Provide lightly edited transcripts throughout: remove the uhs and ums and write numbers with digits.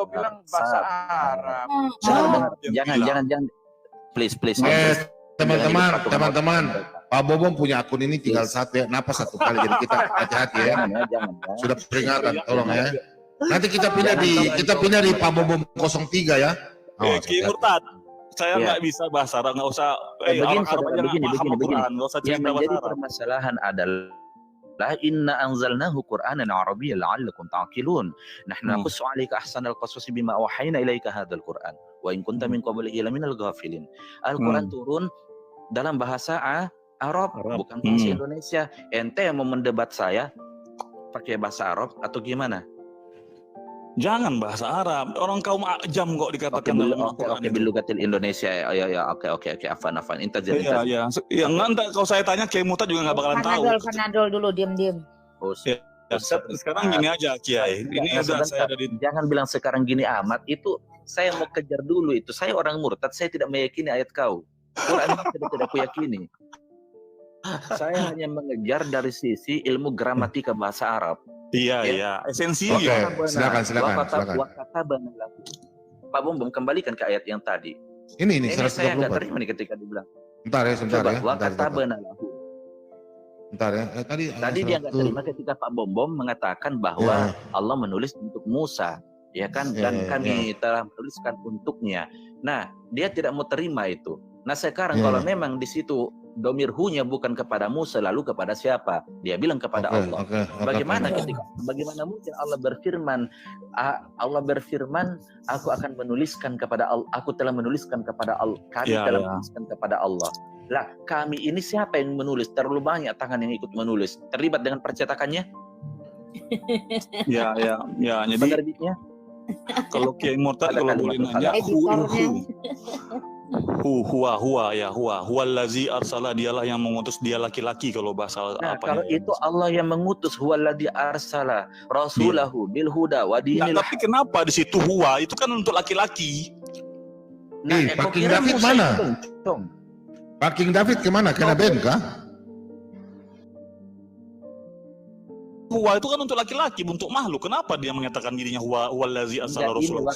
kau bilang bahasa Arab. Jangan. Please. Teman-teman, Pak Bobom punya akun ini tinggal satu ya, napas satu kali, jadi kita hati-hati ya. Jangan. Sudah peringatan, tolong ya. Nanti kita pindah di Pak Bobom 03 ya. Ki Murtad, saya nggak bisa bahasa Arab, nggak usah. Orang Arab aja nggak paham Al-Quran, nggak usah cerita bahasa Arab. Yang menjadi permasalahan adalah inna anzalnahu Qur'anan Arabiyyan la'allakum ta'qilun. Nahnu naqussu 'alaika ahsanal qasasi bima awhayna ilaika hadzal Qur'an wa in kunta min qablihi laminal ghafilin. Al-Qur'an turun dalam bahasa Arab, bukan bahasa Indonesia. Ente yang mau mendebat saya pakai bahasa Arab atau gimana? Jangan bahasa Arab. Orang kaum ajam kok dikatakan dalam Al-Quran. Oke, bilugatil Indonesia. Ya, oke. Afan. Iya. Enggak, kalau saya tanya Kiai Murtad juga nggak bakalan tahu. Panadol dulu, diam. Sekarang gini aja Kiai. Ini udah saya dari. Jangan bilang sekarang gini amat. Itu saya mau kejar dulu itu. Saya orang murtad. Saya tidak meyakini ayat kau. Quran tidak kuyakini. Saya hanya mengejar dari sisi ilmu gramatika bahasa Arab. Iya. Esensi. Oke, silakan. Pak Bom, kembalikan ke ayat yang tadi. Ini saya nggak terima nih ketika dibilang. Sebentar ya. Tadi dia nggak terima ketika Pak Bom mengatakan bahwa Allah menulis untuk Musa, ya kan? Dan kami telah menuliskan untuknya. Nah, dia tidak mau terima itu. Nah, sekarang kalau memang di situ domir hu-nya bukan kepada Musa, lalu kepada siapa? Dia bilang kepada Allah. Bagaimana mungkin Allah berfirman, aku akan menuliskan kepada Allah, aku telah menuliskan kepada Allah, kami telah menuliskan kepada Allah. Lah, kami ini siapa yang menulis? Terlalu banyak tangan yang ikut menulis. Terlibat dengan percetakannya? Ya. Jadi penerbitnya? Kalau Kiai Murtad kalau boleh nanya, huwallazi arsala, dialah yang mengutus, dia laki-laki kalau bahasa kalau itu Allah yang mengutus, huwallazi arsala rasulahu bil huda wa dinil. Tapi kenapa di situ huwa itu kan untuk laki-laki? Pak King David mana? Pak King David kemana? Kena band kah? Huwa itu kan untuk laki-laki, untuk makhluk. Kenapa dia mengatakan dirinya huwallazi arsala rasulahu? Wa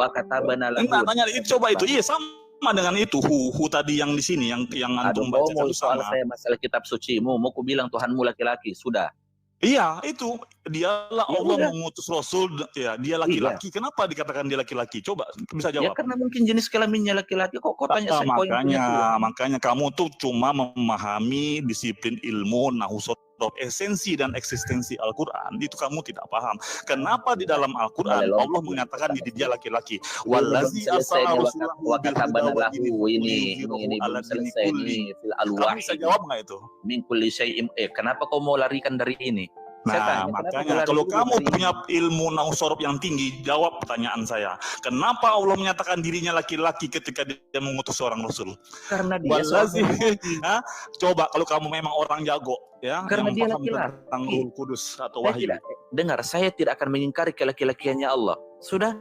katabana lahu. Enggak, tanya itu, coba itu. Iya, sama dengan itu. Hu tadi yang di sini yang antum baca itu sama. Saya masalah kitab suci. Mau ku bilang Tuhanmu laki-laki, sudah. Iya, itu dialah Allah mengutus Rasul, ya dia laki-laki. Kenapa dikatakan dia laki-laki? Coba bisa jawab. Ya karena mungkin jenis kelaminnya laki-laki. Kok tanya saya? Makanya kamu tuh cuma memahami disiplin ilmu nahu sorab, esensi dan eksistensi Al-Quran itu kamu tidak paham. Kenapa di dalam Al-Quran Allah mengatakan dia laki-laki? Wallazi arsala rasulahu wa katabana lahu, ini belum selesai ini fil alwah. Kamu bisa jawab nggak itu? Min kulli syai'in. Kenapa kau mau larikan dari ini? Nah, makanya kalau kamu punya ilmu nahu sorab yang tinggi, jawab pertanyaan saya. Kenapa Allah menyatakan dirinya laki-laki ketika dia mengutus seorang Rasul? Karena dia Coba kalau kamu memang orang jago, ya, karena yang dia paham laki-laki. tentang Ruh Kudus atau wahyu. Dengar, saya tidak akan mengingkari kelaki-lakiannya Allah. Sudah.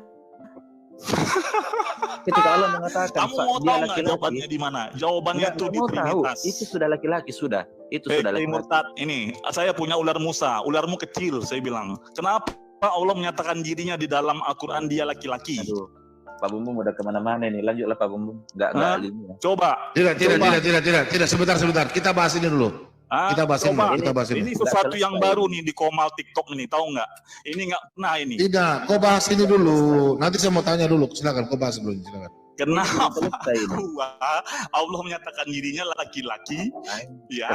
Ketika Allah mengatakan kamu mau tahu nggak jawabannya di mana? Jawabannya itu di Trinitas. Itu sudah laki-laki, sudah. Itu sudah laki-laki. Murtad, ini saya punya ular Musa, ularmu kecil, saya bilang. Kenapa Allah menyatakan dirinya di dalam Al-Quran dia laki-laki? Aduh, Pak Bumbung udah kemana-mana nih. Lanjutlah Pak Bumbung. Nggak. Coba. Tidak. Sebentar. Kita bahas ini dulu. Kita bahas ini. Ini sesuatu yang baru nih di Komal TikTok ini, tahu nggak? Ini nggak pernah ini. Tidak, kau bahas ini dulu. Nanti saya mau tanya dulu. Silakan, kau bahas dulu. Silakan. Kenapa Allah menyatakan dirinya laki-laki? Ya.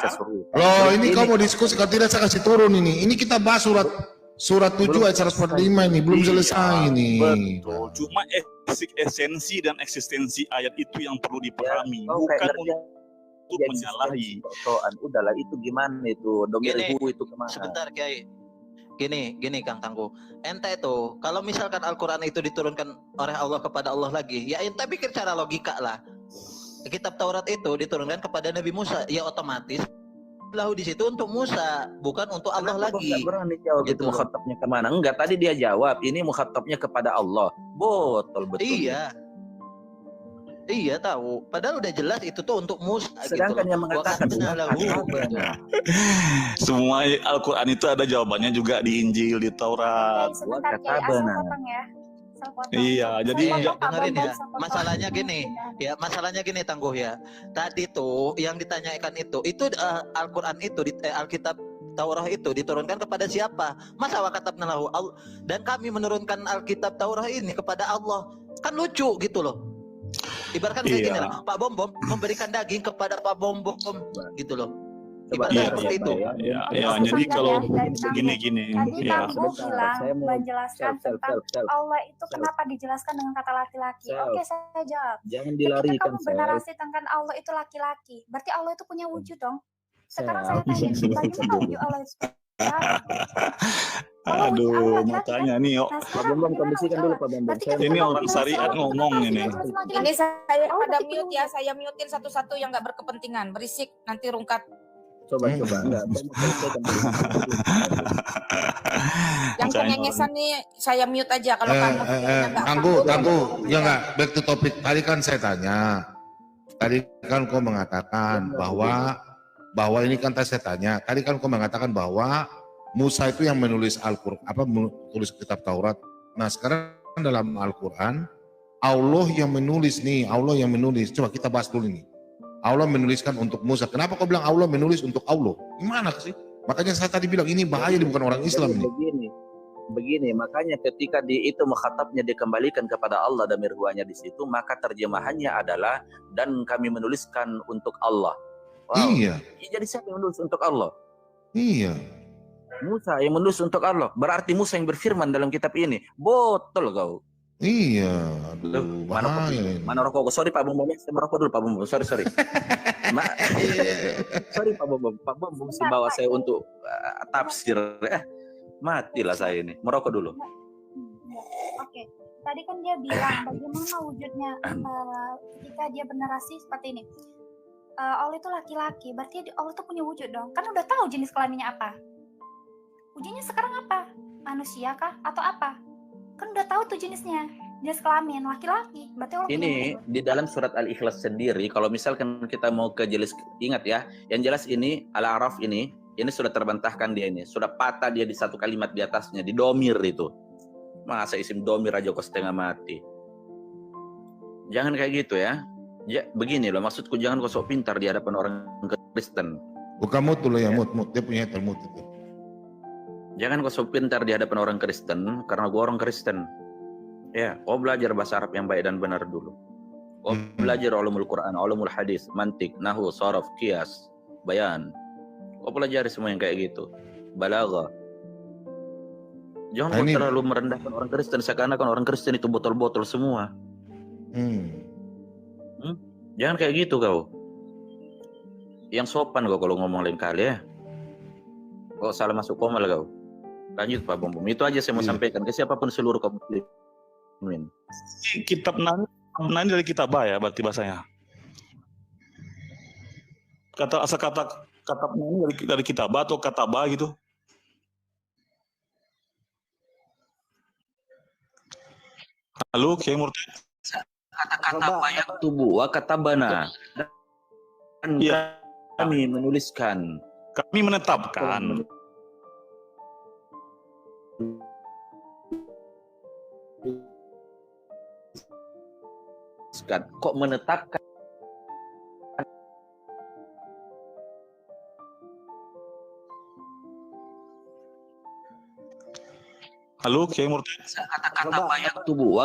Loh, ini kau mau diskusi, kalau tidak saya kasih turun ini. Ini kita bahas surat 7 ayat 145 ini, belum selesai ini. Betul. Cuma esensi dan eksistensi ayat itu yang perlu dipahami, bukan untuk menyalahi. Udahlah, itu gimana itu? Domirihu itu kemana? Sebentar, Kiai. Gini Kang Tangguh. Ente itu, kalau misalkan Al-Quran itu diturunkan oleh Allah kepada Allah lagi, ya ente pikir cara logika lah. Kitab Taurat itu diturunkan kepada Nabi Musa, ya otomatis lahu di situ untuk Musa, bukan untuk Allah lagi. Enggak berani jawab gitu. Itu mukhatabnya kemana? Enggak, tadi dia jawab ini mukhatabnya kepada Allah. Betul. Iya. Iya tahu. Padahal udah jelas itu tuh untuk Musa. Sedangkan gitu yang loh. mengatakan Wa lahu. Semua Al-Quran itu ada jawabannya juga di Injil, di Taurat. Sebentar Kiai, asal potong ya. Asal potong. Iya, jadi dengerin ya. Masalahnya gini, ya masalahnya gini Tangguh ya. Tadi tuh yang ditanyakan itu Al-Quran itu Alkitab Taurat itu diturunkan kepada siapa? Masa wa katabna lahu dan kami menurunkan Alkitab Taurat ini kepada Allah. Kan lucu gitu loh. Ibaratkan kayak gini lah, Pak Bom Bom memberikan daging kepada Pak Bom Bom gitu loh. Ibaratnya seperti itu. Ya, jadi kalau gini. Tadi Ya. Tangguh bilang menjelaskan tentang Allah itu kenapa dijelaskan dengan kata laki-laki. Oke, saya jawab. Jangan Ketika dilarikan, kamu bernarasi tentang Allah itu laki-laki, berarti Allah itu punya wujud dong. Sekarang saya tanya, bagaimana wujud Allah itu? Aduh, makanya nih, Pak Bambang kondisikan dulu Pak Bambang. ini orang syariat ngomong ini. Ini saya ada mute ya, saya mutein satu-satu yang nggak berkepentingan, berisik nanti rungkat. Coba. Enggak, Yang cengengesan nih saya mute aja kalau kamu Tangguh, ya enggak, back to topic. Tadi kan saya tanya, tadi kan kau mengatakan bahwa ini kan saya tanya, tadi kan kau mengatakan bahwa Musa itu yang menulis Al-Quran, menulis kitab Taurat. Nah sekarang dalam Al-Quran, Allah yang menulis nih, Allah yang menulis. Coba kita bahas dulu nih. Allah menuliskan untuk Musa. Kenapa kau bilang Allah menulis untuk Allah? Gimana sih? Makanya saya tadi bilang ini bahaya, bukan orang Islam ini. Begini, makanya ketika itu mukhatabnya dikembalikan kepada Allah dan mirhuanya di situ, maka terjemahannya adalah dan kami menuliskan untuk Allah. Wow. Iya. Jadi siapa yang menulis untuk Allah? Iya. Musa yang menulis untuk Allah. Berarti Musa yang berfirman dalam kitab ini. Botol kau. Iya. Aduh, mana rokok? Sorry Pak Bambang, saya merokok dulu Pak Bambang. Sorry. Sorry Pak Bambang. Pak Bambang mesti bawa saya untuk tafsir. Matilah saya ini. Merokok dulu. Oke. Tadi kan dia bilang bagaimana wujudnya ketika dia bernarasi seperti ini. Allah itu laki-laki, berarti Allah itu punya wujud dong. Kan udah tahu jenis kelaminnya apa. Wujudnya sekarang apa? Manusia kah? Atau apa? Kan udah tahu tuh jenisnya. Jenis kelamin laki-laki. Berarti Allah ini punya wujud. di dalam surat Al-Ikhlas sendiri, kalau misalkan kita mau ke jelas, ingat ya, yang jelas ini Al-A'raf ini sudah terbantahkan dia ini. Sudah patah dia di satu kalimat di atasnya, di domir itu. Masa isim domir aja kok setengah mati. Jangan kayak gitu ya. Ya, begini loh, maksudku jangan kau sok pintar di hadapan orang Kristen. Bukan mut dulu ya, mut. Dia punya termut itu. Jangan kau sok pintar di hadapan orang Kristen, karena gua orang Kristen. Ya, kau belajar bahasa Arab yang baik dan benar dulu. Kau belajar ulumul Quran, ulumul hadis, mantik, nahwu, sharaf, qiyas, bayan. Kau pelajari semua yang kayak gitu. Balaghah. Jangan kau terlalu merendahkan orang Kristen, seakan-akan orang Kristen itu botol-botol semua. Jangan kayak gitu kau. Yang sopan kau kalau ngomong lain kali ya. Kau salah masuk komal kau. Lanjut Pak Bom. Itu aja saya mau sampaikan ke siapapun seluruh kaum muslimin. Kitab Nani dari kitab ya, berarti bahasanya. Asal kata Nani dari kitab atau kata gitu. Halo, Kiai Murti. Kata-kata banyak tubuh, kata bana. Dan kami menuliskan. Kami menetapkan. Kok menetapkan? Halo, Kiai Murti. Kata-kata banyak tubuh,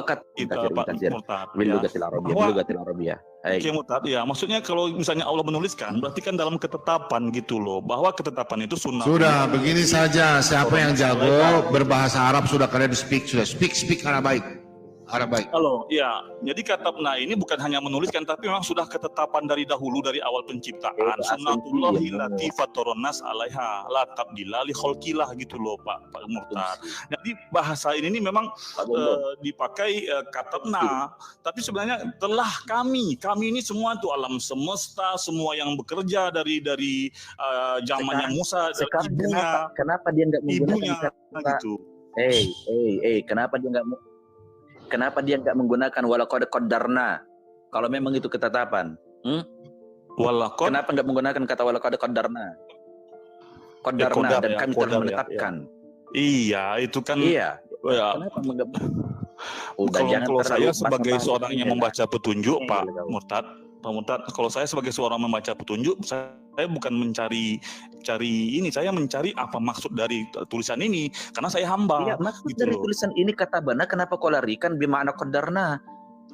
Bilugatil Arabiyah. Kiai Murti, ya, maksudnya kalau misalnya Allah menuliskan, berarti kan dalam ketetapan gitu loh, bahwa ketetapan itu sunnah. Sudah, begini saja. Siapa yang jago berbahasa Arab sudah kalian speak Arab baik. Halo, ya. Jadi katabna ini bukan hanya menuliskan, tapi memang sudah ketetapan dari dahulu, dari awal penciptaan. Sunnatullahi lati fatoronnas alaiha la tabdila li khalqillah gitu loh Pak Murtad. Jadi bahasa ini memang dipakai katabna, tapi sebenarnya telah kami ini semua tuh alam semesta, semua yang bekerja dari zamannya Musa, dari ibunya. Kenapa dia nggak menggunakan kata gitu? Kenapa dia nggak menggunakan walaqad qaddarna? Kalau memang itu ketetapan. Walaqad Kenapa nggak menggunakan kata walaqad qadarna? Qadarna dan ya, kami qadar telah ya, menetapkan. iya, itu kan Iya. ya. Kenapa enggak? Udah jangan Kalau saya terlalu sebagai basa-basi seorang yang ya, membaca petunjuk, Iya, Pak iya. Murtad, kalau saya sebagai seorang membaca petunjuk, saya bukan mencari ini, saya mencari apa maksud dari tulisan ini, karena saya hamba. Iya, maksud gitu dari loh. tulisan ini kata bana kenapa kau larikan bima'na qadarna?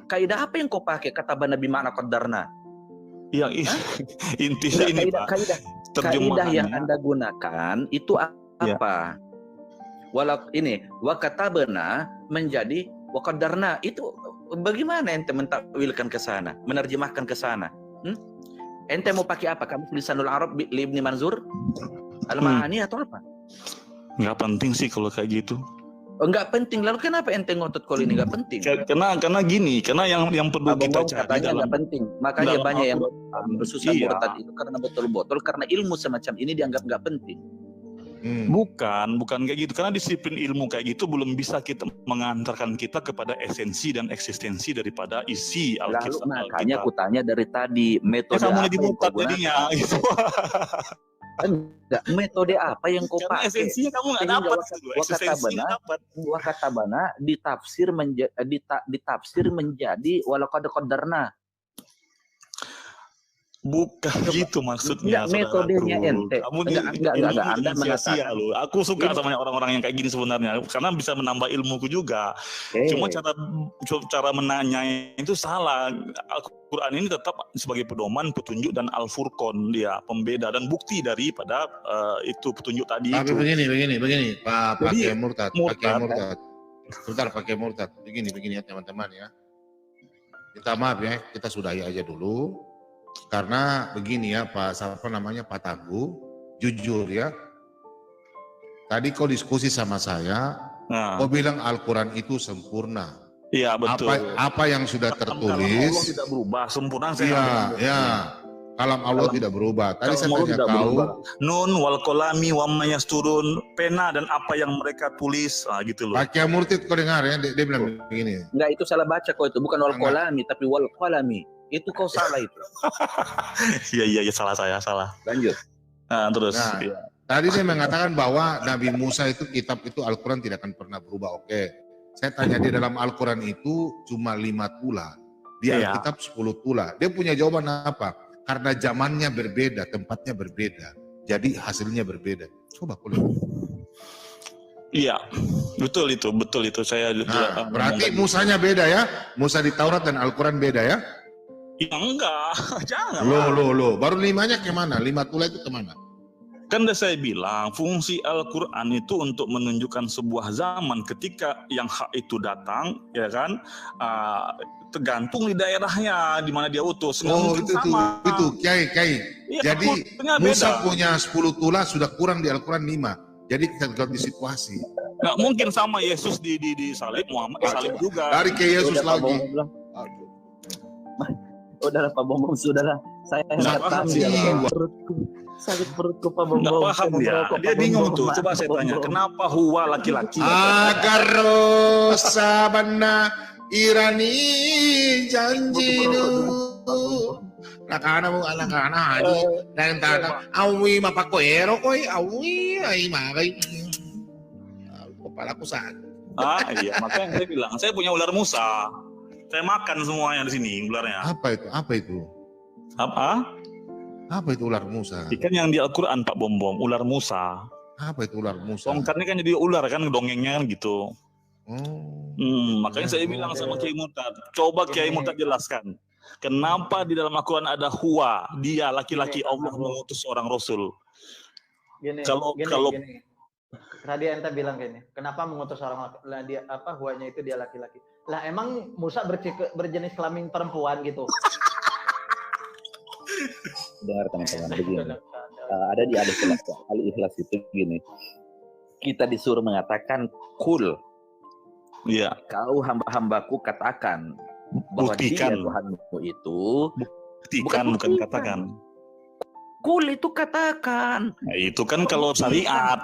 Kaidah apa yang kau pakai kata bana bima'na qadarna? Yang intinya ini Pak, Kaidah yang terjemahannya. Anda gunakan itu Iya. apa? Walau ini wa katabana menjadi wa qadarna, itu bagaimana ente mentakwilkan ke sana, menerjemahkan ke sana? Ente mau pakai apa? Kamu lisanul Arab li Ibnu Manzur? Al-Ma'ani atau apa? Nggak penting sih kalau kayak gitu. Oh, nggak penting. Lalu kenapa ente ngotot kalau ini nggak penting? Karena gini, karena yang perlu kita cari katanya dalam nggak penting. Makanya dalam banyak yang Al-Quran, bersusah iya. murtad itu karena betul-betul karena ilmu semacam ini dianggap nggak penting. Bukan kayak gitu. Karena disiplin ilmu kayak gitu belum bisa kita mengantarkan kita kepada esensi dan eksistensi daripada isi Lalu Alkitab. makanya aku tanya dari tadi metode kamu apa jadi yang kau murtad gunakan? jadinya gitu. Enggak, metode apa yang kau Karena pakai? esensinya kamu nggak Sehingga dapat gitu. Eksistensinya nggak dapat. Wakatabana ditafsir menjadi walaqad qadarna. Bukan gitu maksudnya. Enggak, metodenya ente. Kamu Enggak, Anda sia-sia mengatakan. loh. Aku suka Ini- sama orang-orang yang kayak gini sebenarnya, karena bisa menambah ilmuku juga. Cuma cara menanya itu salah. Al-Quran ini tetap sebagai pedoman, petunjuk, dan Al-Furqan, dia pembeda dan bukti daripada itu petunjuk tadi. Tapi itu. begini, Pak Jadi, pakai murtad. Sebentar, pakai murtad. Begini ya teman-teman ya. Minta maaf ya, kita sudahi aja dulu. Karena begini ya Pak Tangguh, jujur ya. Tadi kau diskusi sama saya, kau bilang Al-Quran itu sempurna. Iya betul. Apa yang sudah Kalam tertulis? Allah tidak berubah, sempurna. Iya. Kalam Allah tidak berubah. Tadi saya tanya kau, Nun wal kolami wa mayasturun, pena dan apa yang mereka tulis, gitu loh. Pakai murtid kau dengar ya, dia bilang begini. Enggak, itu salah baca kau itu, bukan wal kolami tapi wal qalami. Itu kau salah itu. Iya salah saya, salah. Lanjut. Nah, terus. Nah, tadi dia mengatakan bahwa Nabi Musa itu kitab itu Al-Quran tidak akan pernah berubah. Oke. Saya tanya di dalam Al-Quran itu cuma 5 tula. Di Alkitab 10 tula. Dia punya jawaban apa? Karena zamannya berbeda, tempatnya berbeda. Jadi hasilnya berbeda. Coba kau lihat. Iya, betul itu. Saya berarti Musanya beda ya? Musa di Taurat dan Al-Quran beda ya? Ya enggak, jangan. Loh. Baru 5-nya kemana? 5 tula itu kemana? Kan udah saya bilang, fungsi Al-Quran itu untuk menunjukkan sebuah zaman ketika yang hak itu datang, ya kan? Tergantung di daerahnya di mana dia utus. Itu Kiai. Ya, jadi Musa punya 10 tula sudah kurang di Al-Quran 5. Jadi kita di situasi. Nggak mungkin sama Yesus di salib, Muhammad salib juga. Dari ke Yesus lagi. Udahlah Pak Bombom, sudahlah. Saya nggak tahu. Sakit perutku Pak Bombom. Nggak paham dia bingung tuh. Coba saya tanya, kenapa huwa laki-laki? Agar sabana irani janjinu. Nakana mo anak-anak haji dan tata awi mapakoero koy awi ay magay kepalaku sakit. Iya, makanya saya bilang saya punya ular Musa. Saya makan semuanya di sini ularnya. Apa itu? Apa itu ular Musa? Ikan yang di Al-Quran Pak Bombom, ular Musa. Apa itu ular Musa? Tongkatnya kan jadi ular kan, dongengnya kan gitu. Makanya saya bilang sama Kiai Murtad, coba Kiai Murtad jelaskan. Kenapa di dalam Al-Quran ada huwa, dia laki-laki Allah mengutus seorang Rasul. Gini. Tadi ente bilang gini, kenapa mengutus orang dia huwanya itu dia laki-laki. Lah emang Musa berjenis kelamin perempuan gitu. Dengar teman-teman begini. Ada di Al-Ikhlas itu gini. Kita disuruh mengatakan kul. Iya. Kau hamba-hambaku katakan bahwa dia Tuhanmu itu bukan katakan. Kul itu katakan. Nah, itu kan kalau syariat.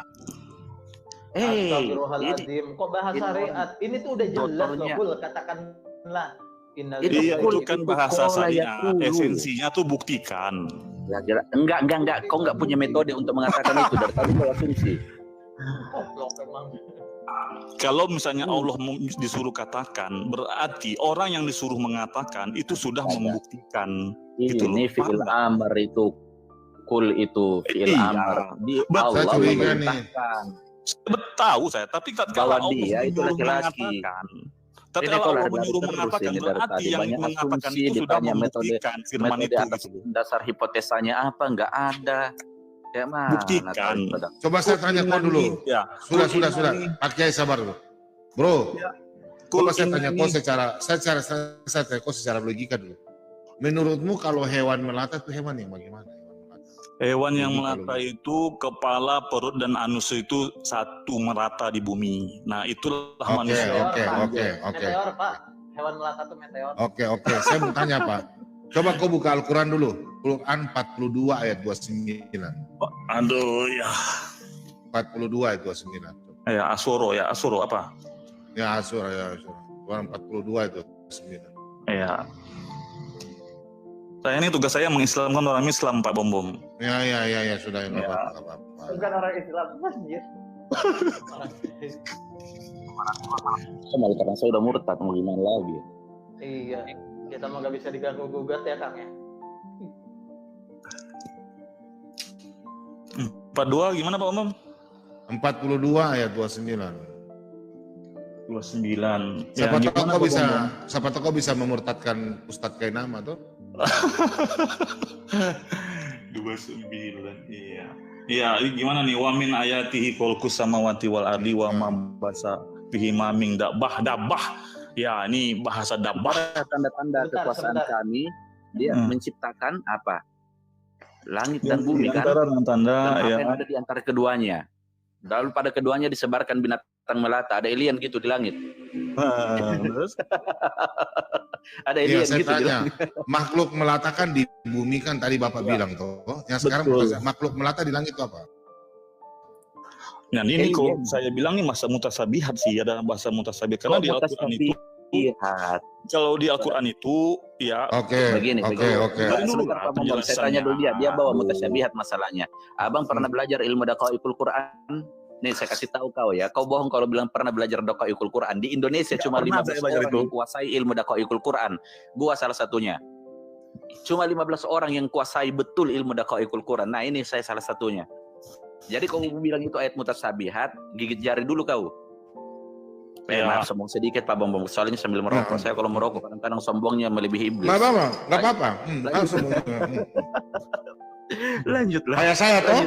Astagfirullahaladzim, kok bahas syariat? Ini tuh udah jelas loh, Kul, katakanlah. Iya, itu kan bahasa saya. Yakulu. Esensinya tuh buktikan. Ya, enggak. Kau enggak punya metode untuk mengatakan itu dari tadi kau asumsi. Kalau misalnya Allah disuruh katakan, berarti orang yang disuruh mengatakan itu sudah membuktikan. Gitu Ini loh. fi'il amr itu, kul itu fi'il Iya. amr. Di Betul. Allah Saya curiga nih. memerintahkan. Tahu saya, tapi kalau Bahwa Allah dia itu menyuruh laki-laki. mengatakan, tapi Ini kalau kalau Allah dari menyuruh terus mengatakan, ini dari berarti tadi yang banyak mengatakan asumsi, itu sudah ditanya membuktikan firman metode itu. atas Gitu. dasar hipotesanya apa? Enggak ada. Kayak mana? Buktikan. Coba saya tanya kau dulu. Ya. Sudah. Kul Pak Kiai sabar dulu. Bro, coba saya tanya kau inani- saya tanya kau secara logika dulu. Menurutmu kalau hewan melata itu hewan yang bagaimana? Hewan yang Logika, melata itu kepala, perut, dan anus itu satu merata di bumi. Nah, itulah Oke, manusia. oke. Meteor, Pak. Hewan melata tuh meteor. Oke. Saya mau tanya Pak. Coba kau buka Al-Quran dulu. Quran 42 ayat 29. Aduh, ya. 42 ayat 29. Ya, Asuro apa? Ya, Surah. Quran 42 ayat 29. Ya. Saya ini tugas saya mengislamkan orang Islam, Pak Bom. Ya, sudah. Ya, nggak apa-apa. Bukan orang Islam, anjir. Sama karena saya udah murtad, mau gimana lagi? Iya, kita mah gak bisa diganggu gugat ya Kang ya. 42 gimana Pak Bom? 42 ayat 29. 29. Siapa tahu gimana, kau Pak bisa, Bom? siapa tahu kau bisa memurtadkan Ustadz Kainama tuh. 29, iya. Iya, gimana nih? Wa min ayatihi khalqus samawati wal ardi wa ma basa fihi maming dabah. Ya, ini bahasa dabah. Tanda-tanda Sebentar, kekuasaan sebentar. kami, dia Hmm. menciptakan apa? Langit dan bumi kan? Antara dan tanda Dan apa ya. yang ada di antara keduanya. Lalu pada keduanya disebarkan binatang melata. Ada alien gitu di langit. Terus Ada Iya, alien saya gitu di tanya. langit. Makhluk melata kan di bumi kan tadi Bapak bilang tuh. Yang sekarang Betul. makhluk melata di langit itu apa? nah ini kalau Alien. saya bilang nih masa mutasabihat sih, ada bahasa mutasabihat karena Kok di Al-Qur'an itu lihat. kalau di Al-Qur'an itu ya Oke. Begini. Dari dulu Sebentar, lah Pak Bambang, saya tanya dulu dia bawa mutasyabihat masalahnya. Abang pernah belajar ilmu daqaiqul Quran? Nih saya kasih tahu kau ya, kau bohong kalau bilang pernah belajar daqaiqul Quran. Di Indonesia cuma pernah 15 saya belajar orang itu. yang kuasai ilmu daqaiqul Quran. Gua salah satunya. Cuma 15 orang yang kuasai betul ilmu daqaiqul Quran. Nah, ini saya salah satunya. Jadi kau bilang itu ayat mutasyabihat, gigit jari dulu kau. Ya. Maaf sombong sedikit Pak Bambang, soalnya sambil merokok. Saya kalau merokok kadang-kadang sombongnya melebihi iblis. Nggak apa-apa. Langsung. Lanjutlah. Kayak saya toh.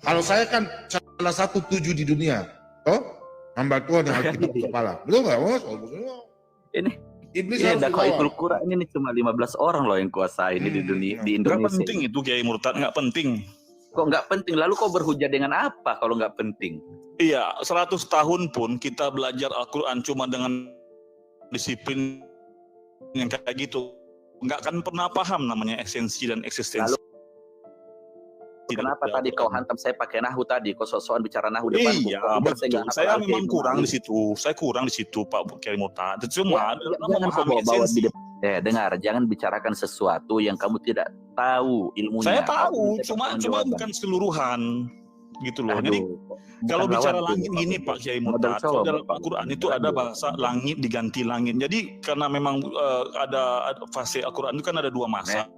Kalau saya kan salah satu 7 di dunia. Toh? Hamba Tuhan yang harus hidup kepala. Betul nggak? Ini Iblis Iya, harus daqaiqul dibawa. Quran ini cuma 15 orang loh yang kuasai ini di dunia di nggak Indonesia. penting itu Kiai Murtad, nggak penting. Kok nggak penting? Lalu kau berhujah dengan apa kalau nggak penting? Iya, 100 tahun pun kita belajar Al-Quran cuma dengan disiplin yang kayak gitu, nggak akan pernah paham namanya esensi dan eksistensi. Kenapa tadi kau hantam saya pakai nahu tadi? Kau sok-sokan bicara nahu depanku. Iya, Kau bilang betul. nggak hafal Saya Al-Kiai memang Ibnu kurang Ali. di situ. Saya kurang di situ, Pak Kiai Murtad. Cuma dalam Jangan kau memahami bawa-bawa esensi. di depan. Dengar, jangan bicarakan sesuatu yang kamu tidak tahu ilmunya. Saya tahu, Saya cuma pertanggungjawaban. bukan keseluruhan, gitu loh. Jadi Aduh, kalau bukan bicara lawan langit tuh, gini Pak Kiai Murtad, kalau dalam Al-Quran itu ada bahasa langit diganti langit. Jadi karena memang ada fase Al-Quran itu kan ada dua masa.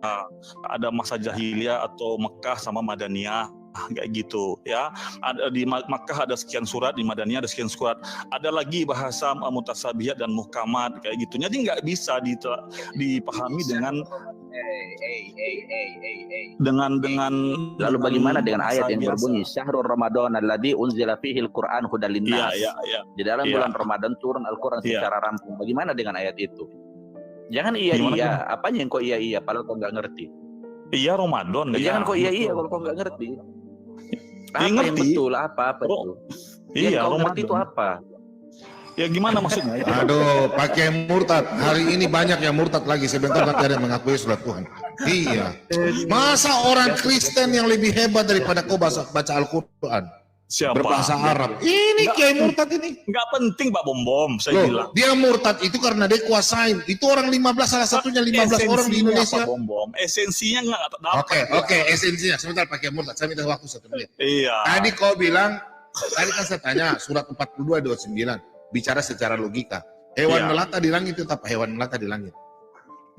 Ada masa jahiliyah atau Mekah sama Madaniyah. Kayak gitu ya. Ada di Makkah ada sekian surat, di Madaniyah ada sekian surat. Ada lagi bahasa mutasabihat dan muhkamat kayak gitu. Jadi nggak bisa dipahami dengan Lalu bagaimana dengan ayat yang berbunyi Syahrul Ramadan alladzi unzila fihil Qur'an hudal linnas. Iya. Di dalam Iya. bulan Ramadan turun Al-Qur'an Iya. secara rampung. Bagaimana dengan ayat itu? Jangan Gimana iya. Apanya yang kok iya padahal kau nggak ngerti. Iya Ramadan. Jangan kok iya betul. kalau kau nggak ngerti. Apa Iya, yang ngerti. betul? Apa itu? Yang Iya kau Ramadan. ngerti itu apa? Ya gimana maksudnya? Aduh, pakai murtad. Hari ini banyak yang murtad lagi. Sebentar nanti ada yang mengakui surat Tuhan. Iya. Masa orang Kristen yang lebih hebat daripada kau baca Al-Quran? Siapa? berbahasa Arab. Ini Kiai murtad ini. Nggak penting Pak Bom, saya Loh, bilang. dia murtad itu karena dia kuasain. Itu orang 15, salah satunya 15 orang di Indonesia. Pak Bom, esensinya nggak dapat. Oke, esensinya. Sebentar pakai murtad, saya minta waktu 1 menit. Iya. Tadi kau bilang, tadi kan saya tanya, surat 42, 29, bicara secara logika. Hewan Iya. melata di langit itu apa? Hewan melata di langit.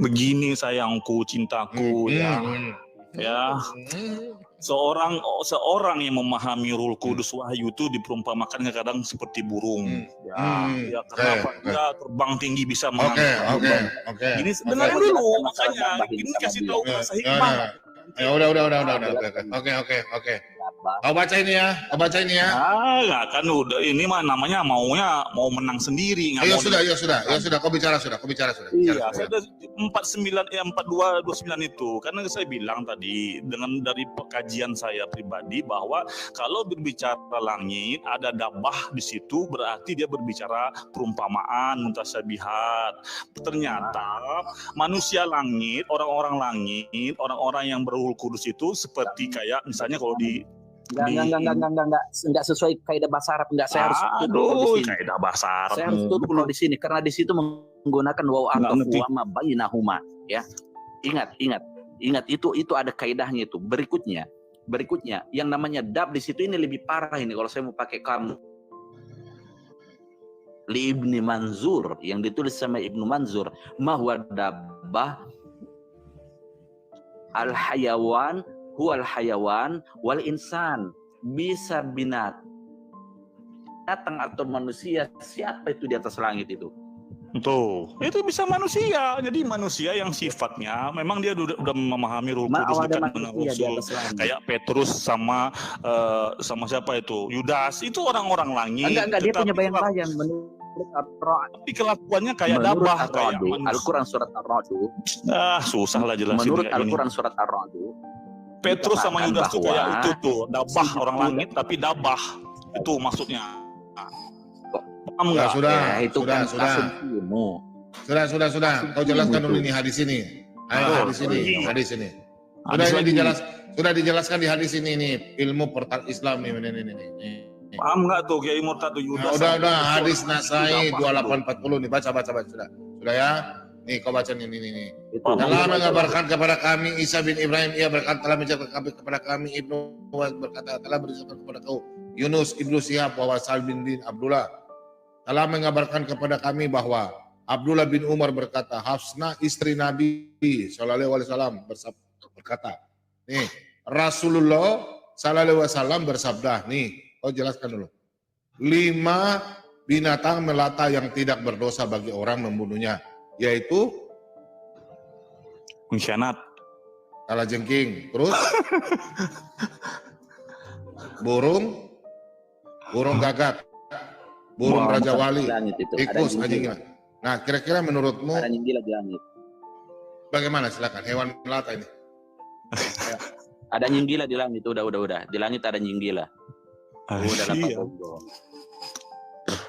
Begini sayangku, cintaku, ya. Seorang yang memahami Ruhul Kudus wahyu itu diperumpamakan kadang seperti burung. Ya kenapa dia terbang tinggi bisa mengangkat. Oke. Ini dengerin dulu, makanya ini kasih tahu bahasa hikmah. Ya udah. Oke. Kau baca ini ya. Nggak kan udah ini mah namanya mau menang sendiri. Ya sudah. Kau bicara sudah. Iya, saya ada 4229 itu. Karena saya bilang tadi dari kajian saya pribadi bahwa kalau berbicara langit ada dabah di situ berarti dia berbicara perumpamaan, mutasyabihat. Ternyata manusia langit, orang-orang langit, orang-orang yang berruhul kudus itu seperti kayak misalnya kalau di Enggak sesuai kaidah bahasa Arab, enggak. Saya harus tutup di sini. Kaidah bahasa Arab. Saya harus tutup di sini karena di situ menggunakan waw atau ma bainahuma, ya. Ingat itu ada kaidahnya itu. Berikutnya yang namanya dab di situ ini lebih parah ini kalau saya mau pakai kamu. Li Ibni Manzur yang ditulis sama Ibnu Manzur, mahwa dabbah al hayawan huwal hayawan wal insan, bisa binatang atau manusia, siapa itu di atas langit itu? Tuh, itu bisa manusia. Jadi manusia yang sifatnya memang dia udah memahami Ruhul Kudus dekat dengan Rasul. Kayak Petrus sama siapa itu? Yudas, itu orang-orang langit. Enggak, dia punya bayang-bayang menurut tapi kelakuannya kayak dabah kayak Al-Quran surat Ar-Ra'd. Susah lah jelasin. Menurut Al-Quran surat Ar-Ra'd, Petrus sama Yudas tuh kayak itu tuh dabah orang langit tapi dabah itu maksudnya. Paham nggak? Sudah. Kau jelaskan dulu ini hadis ini. Hadis ini. Sudah dijelaskan di hadis ini nih, ilmu portal Islam ini. Paham nggak tuh Kiai Murtad tuh Yudas? Udah hadis Nasai 2840 nih, baca sudah ya. Nih kau baca ini. Telah mengabarkan kepada kami Isa bin Ibrahim, ia berkata telah menceritakan kepada kami Ibnu berkata telah berceritakan kepada kau Yunus Ibnu Syihab bahwa Sal bin Din Abdullah telah mengabarkan kepada kami bahwa Abdullah bin Umar berkata, Hafsna istri Nabi Sallallahu Alaihi Wasallam berkata, nih Rasulullah Sallallahu Alaihi Wasallam bersabda, nih kau jelaskan dulu. 5 binatang melata yang tidak berdosa bagi orang membunuhnya, yaitu pengkhianat, kalajengking, terus burung gagak, burung raja wali, tikus, anjing. Nah, kira-kira menurutmu ada nyinggila di langit. Bagaimana? Silakan, hewan melata ini. Ada nyinggila di langit, udah. Di langit ada nyinggila. Udah 8 ekor.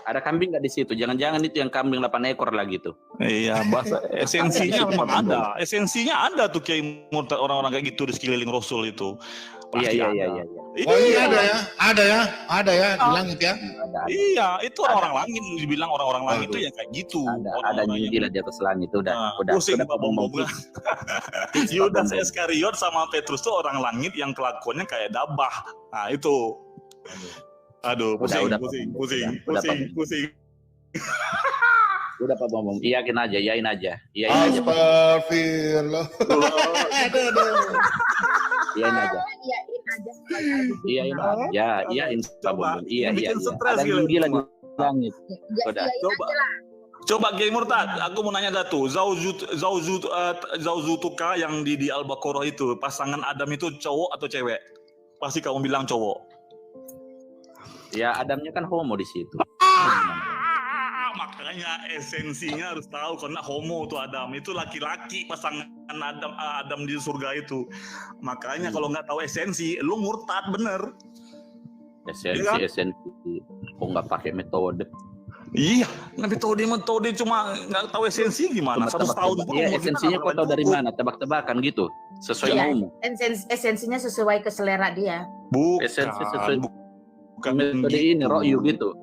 Ada kambing nggak di situ? Jangan-jangan itu yang kambing 8 ekor lagi tuh. Iya, bahasa esensinya memang ada. Esensinya ada tuh Kiai Murtad, orang-orang kayak gitu di sekeliling Rasul itu. Iya. Oh iya ada ya di langit ya. Iya, itu orang-orang langit, dibilang orang-orang langit itu ya kayak gitu. Ada nyinggila di atas langit, udah. Pusing Pak Bom. Yudas Iskariot sama Petrus tuh orang langit yang kelakuannya kayak dabah. Nah, itu. Aduh, pusing. Udah Pak Bom, iyain aja. Astagfirullah. Iyain aja Pak Bom. Iya. Ada nyinggila di langit. Udah. Coba Kiai Murtad, aku mau nanya Datu, Zauzutuka yang di Al-Baqarah itu, pasangan Adam itu cowok atau cewek? Pasti kamu bilang cowok. Ya, Adamnya kan homo di situ. Makanya esensinya harus tahu, karena homo tuh Adam itu laki-laki, pasangan Adam di surga itu. Makanya kalau nggak tahu esensi, lu murtad bener. Esensi. Kok nggak pakai metode? Iya, metode cuma nggak tahu esensi gimana? 100 tahun. Iya, esensinya kau tahu dari mana? Tebak-tebakan gitu, sesuai homo. Esensinya sesuai ke selera dia. Bukan. Esensi sesuai bukan metode ini ro'yu gitu.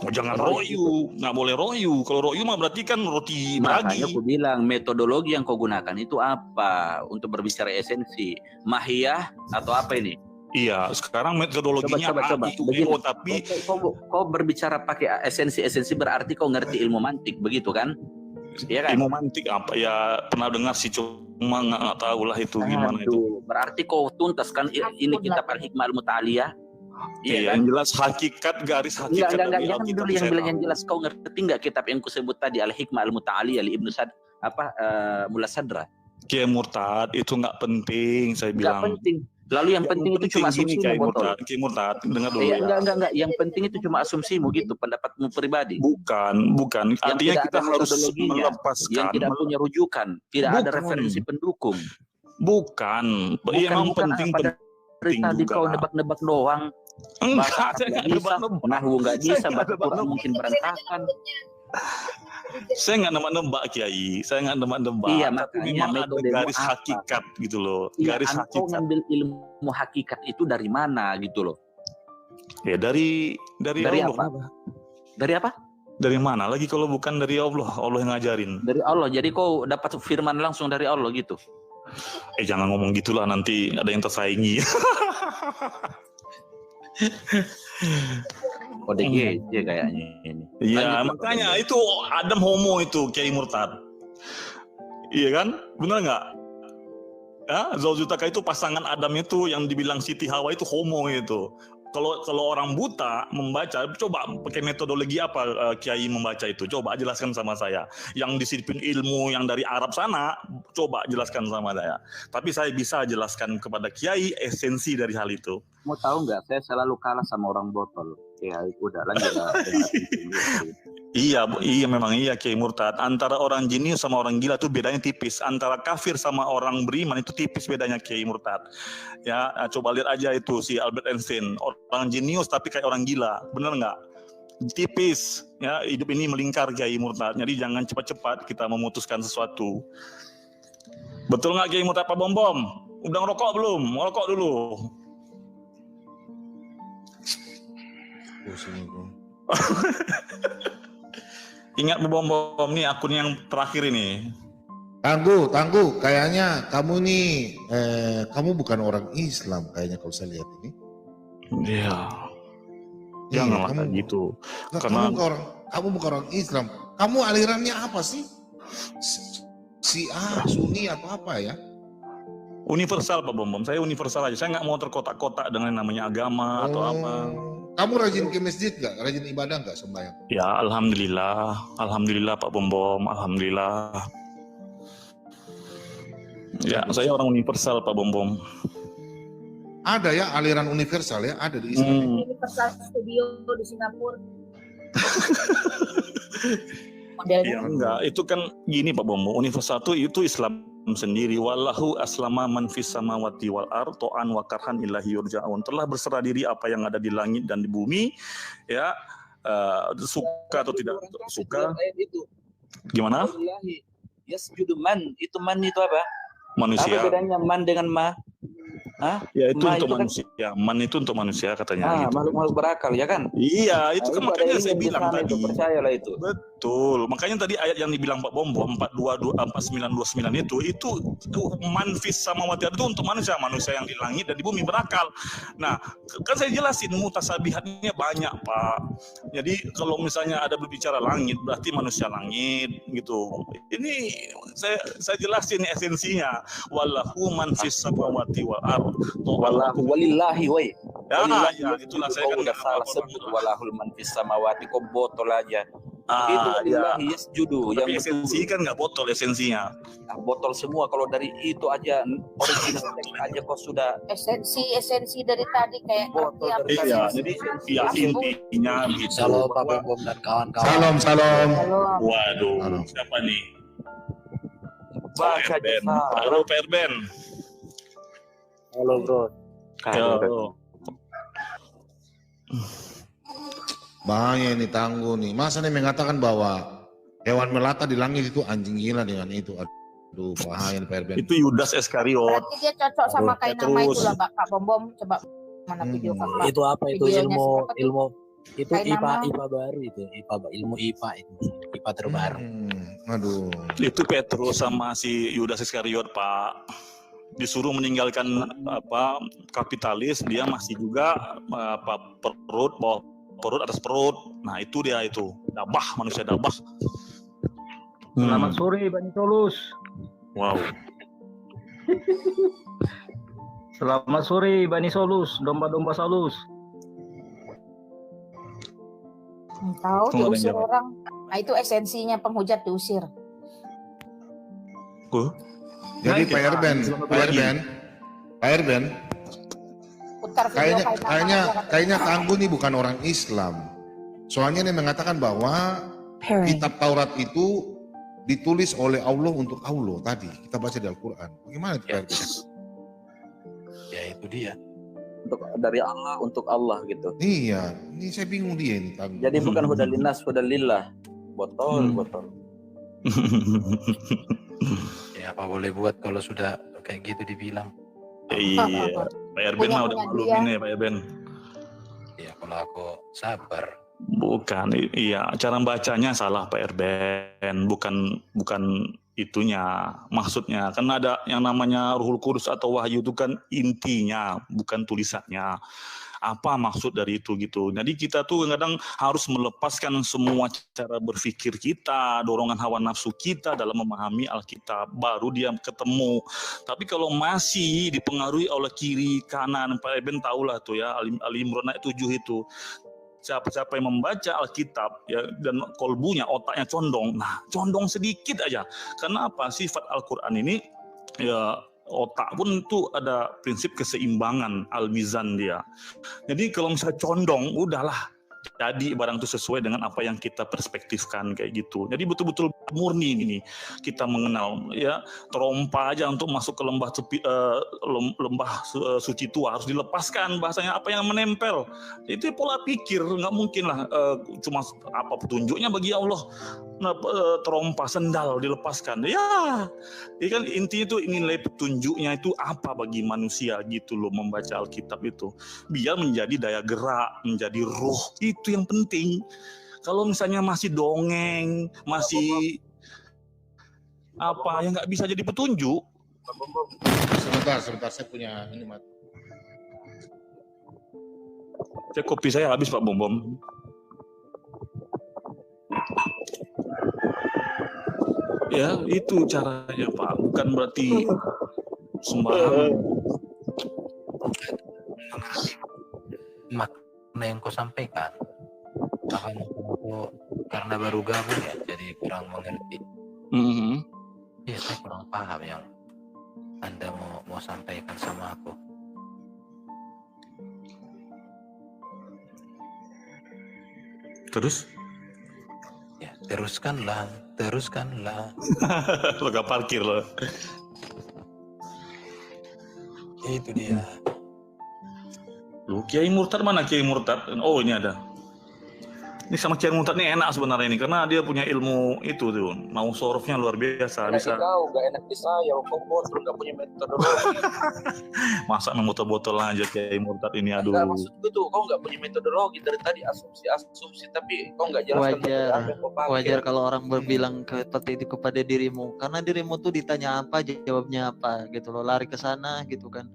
Oh, jangan ro'yu, nggak boleh ro'yu. Kalau ro'yu mah berarti kan roti Makanya beragi. aku bilang metodologi yang kau gunakan itu apa untuk berbicara esensi, mahiyah atau apa ini? Iya, sekarang metodologinya Coba. IUO, tapi Kau berbicara pakai esensi berarti kau ngerti ilmu mantik begitu kan? Iya kan? ilmu mantik apa ya, pernah dengar sih, cuma nggak tahu lah itu gimana itu. Aduh, berarti kau tuntas kan ini kitab Al-Hikmah Al-Mutaliyah? Iya, yang jelas hakikat, garis hakikat Enggak, dari jangan Alkitab dulu yang saya bilang tahu. yang jelas. Kau ngerti nggak kitab yang kusebut tadi Al-Hikmah Al-Mutaliyah li Ibnu Mullah Sadra? Kiai Murtad itu nggak penting, saya Nggak bilang. penting. Lalu yang penting itu cuma gini, asumsimu, botol. Kiai Murtad, dengar dulu Iya, ya. enggak. Yang penting itu cuma asumsimu gitu, pendapatmu pribadi. Bukan. Yang Artinya tidak kita ada harus metodologinya, melepaskan. yang tidak punya rujukan, tidak ada Bukan. referensi pendukung. Bukan. Iya, emang penting. Pada dari tadi juga. kau nebak-nebak doang. Enggak, saya nggak nebak-nebak. Nahwu nggak bisa, Saya nggak baca Quran nebak-nebak. mungkin berantakan. Saya nggak nebak-nebak, Kiai. Saya nggak nebak-nebak. Iya, Tapi makanya memang ada metodemu garis apa? hakikat gitu loh. Iya, Garis kau hakikat. ngambil ilmu hakikat itu dari mana gitu loh? Ya dari Dari Allah. apa? Dari apa? Dari mana lagi kalau bukan dari Allah? Allah yang ngajarin. Dari Allah. Jadi kau dapat firman langsung dari Allah gitu. Jangan ngomong gitulah, nanti ada yang tersaingi. ODGJ kayaknya ini. Iya, Lanjut, makanya itu Adam homo itu, Kiai Murtad. Iya kan? Benar nggak? Ya, Zaujutaka itu pasangan Adam itu yang dibilang Siti Hawa itu homo itu. Kalau orang buta membaca, coba pakai metodologi apa Kiai membaca itu? Coba jelaskan sama saya. Yang disiplin ilmu yang dari Arab sana, coba jelaskan sama saya. Tapi saya bisa jelaskan kepada Kiai esensi dari hal itu. Mau tahu nggak? Saya selalu kalah sama orang botol. Ya, udah lanjut lah. Iya, memang iya Kiai Murtad. Antara orang jenius sama orang gila itu bedanya tipis. Antara kafir sama orang beriman itu tipis bedanya Kiai Murtad. Ya, coba lihat aja itu si Albert Einstein. Orang jenius tapi kayak orang gila. Bener nggak? Tipis. Ya, hidup ini melingkar Kiai Murtad. Jadi jangan cepat-cepat kita memutuskan sesuatu. Betul nggak Kiai Murtad Pak Bom? Udah ngerokok belum? Ngerokok dulu. Ingat Bu Bom, nih akun yang terakhir ini. Tangguh, kayaknya kamu nih, kamu bukan orang Islam kayaknya kalau saya lihat ini. Iya. Iya, Janganlah kamu- kayak gitu. Nggak, Karena- kamu bukan orang Islam. Kamu alirannya apa sih? Syiah, Sunni atau apa ya? Universal Pak Bom. Saya universal aja. Saya nggak mau terkotak-kotak dengan namanya agama atau apa. Kamu rajin ke masjid nggak? Rajin ibadah nggak sembahyang? Ya alhamdulillah Pak Bom. Alhamdulillah. Ya saya orang universal Pak Bom. Ada ya aliran universal ya, ada di Islam. Universal Studio di Singapura. Ya enggak, itu kan gini Pak Bom. Universal itu Islam sendiri. Wallahu aslama man fis samawati wal ard ta'an wa karhan ilahi yurja'un. Telah berserah diri apa yang ada di langit dan di bumi, ya, suka atau tidak suka. Gimana? Yasjudu man. Itu man itu apa? Manusia. Apa bedanya man dengan ma? Hah? Ya itu Ma untuk itu kan- manusia. Man itu untuk manusia katanya gitu. Makhluk-makhluk berakal ya kan? Iya, itu kan Itu ada makanya ilmu saya di bilang sana itu, tadi. percayalah itu. Betul. Makanya tadi ayat yang dibilang Pak Bom 4929 itu manfis sama mati itu untuk manusia yang di langit dan di bumi berakal. Nah, kan saya jelasin mutasabihatnya banyak, Pak. Jadi kalau misalnya ada berbicara langit berarti manusia langit gitu. Ini saya jelasin esensinya. Wallahu manfis samawati wal ard. Wallahu walillahi woi. Ya, itulah saya kan udah nggak salah apa-apa. sebut walahul man fis samawati, kok botol aja. Itu Ya. walillahi yasjudu yang Tapi esensi betul. kan nggak botol esensinya. Botol semua kalau dari itu aja original teks aja kok sudah Esensi dari tadi kayak botol arti apa dari Iya, sih? jadi ya intinya gitu. Halo Pak Bom dan kawan-kawan. Salam. Waduh, Halo. siapa nih? baca Erben. jasa. Halo Pak Erben. Halo bro. Halo. Bahaya ini Tangguh nih. Masa nih mengatakan bahwa hewan melata di langit itu anjing gila dengan itu. Aduh, bahaya nih Pak Erben. Itu Yudas Iskariot. Berarti dia cocok sama Aduh, kayak ya nama terus. itulah Pak Bom. Coba mana video kakak. Itu apa itu Videonya ilmu siapa tuh? ilmu itu Kayak IPA nama. IPA baru itu ilmu IPA itu IPA terbaru. Aduh. Itu Petrus sama si Yudas Iskariot, Pak. Disuruh meninggalkan kapitalis, dia masih juga perut bawah perut atas perut. Nah, itu dia itu. Dabah, manusia dabah. Selamat sore Bani Solus. Wow. Selamat sore Bani Solus, domba-domba Solus. Tahu Tunggu, diusir ada yang orang. Nah itu esensinya penghujat diusir. Jadi Baik, Pak ya, Erben, selamat Pak pagi. Erben, Putar video kayaknya Tangguh ini bukan orang Islam. Soalnya dia mengatakan bahwa kitab Taurat itu ditulis oleh Allah untuk Allah tadi. Kita baca di Al-Quran. Bagaimana itu Pak Erben? Ya itu dia. Dari Allah untuk Allah gitu. Iya, ini saya bingung dia ini Tangguh. Jadi bukan hudal linnas, hudal lillah. Botol. Ya apa boleh buat kalau sudah kayak gitu dibilang. Iya. Pak Erben mah udah maklum ini Pak Erben. Ya kalau aku sabar. Bukan, iya, cara bacanya salah Pak Erben, bukan itunya, maksudnya. Kan ada yang namanya Ruhul Kudus atau wahyu itu kan intinya, bukan tulisannya. Apa maksud dari itu gitu. Jadi kita tuh kadang harus melepaskan semua cara berpikir kita, dorongan hawa nafsu kita dalam memahami Alkitab, baru dia ketemu. Tapi kalau masih dipengaruhi oleh kiri kanan, Pak Erben tahulah tuh ya, Ali Imran ayat 7 itu. Siapa-siapa yang membaca Alkitab ya dan kolbunya, otaknya condong. Nah, condong sedikit aja. Karena apa? Sifat Al-Qur'an ini ya otak pun itu ada prinsip keseimbangan, al-mizan dia. Jadi kalau misalnya condong, udahlah. Jadi barang itu sesuai dengan apa yang kita perspektifkan kayak gitu. Jadi betul-betul murni ini kita mengenal ya, terompa aja untuk masuk ke lembah suci tua harus dilepaskan bahasanya apa yang menempel. Itu pola pikir, nggak mungkin lah cuma apa petunjuknya bagi Allah. Terompa sendal dilepaskan ya kan intinya itu nilai petunjuknya itu apa bagi manusia gitu loh, membaca Alkitab itu biar menjadi daya gerak, menjadi ruh, itu yang penting. Kalau misalnya masih dongeng, masih apa yang nggak bisa jadi petunjuk. Sebentar, saya punya ini Mat. Kopi saya habis Pak Bom. Ya itu caranya Pak, bukan berarti sembarangan. Makna yang kau sampaikan, aku karena baru gabung ya, jadi kurang mengerti. Ya saya kurang paham yang Anda mau sampaikan sama aku. Terus? Ya teruskanlah. Lo gak parkir lo. Itu dia. Lu Kiai Murtad mana Kiai Murtad? Oh ini ada. Ini sama Kiai Murtad ini enak sebenarnya ini karena dia punya ilmu itu tuh, mau sorofnya luar biasa. Enak Bisa. kau, gak enak di saya, kau botol gak punya metodologi. Masa membotol-botol aja Kiai Murtad ini, aduh. Enggak, maksudku tuh kau gak punya metodologi dari tadi asumsi tapi kau gak jelaskan wajar kalau orang berbilang seperti itu kepada dirimu, karena dirimu tuh ditanya apa jawabnya apa gitu loh, lari ke sana gitu kan.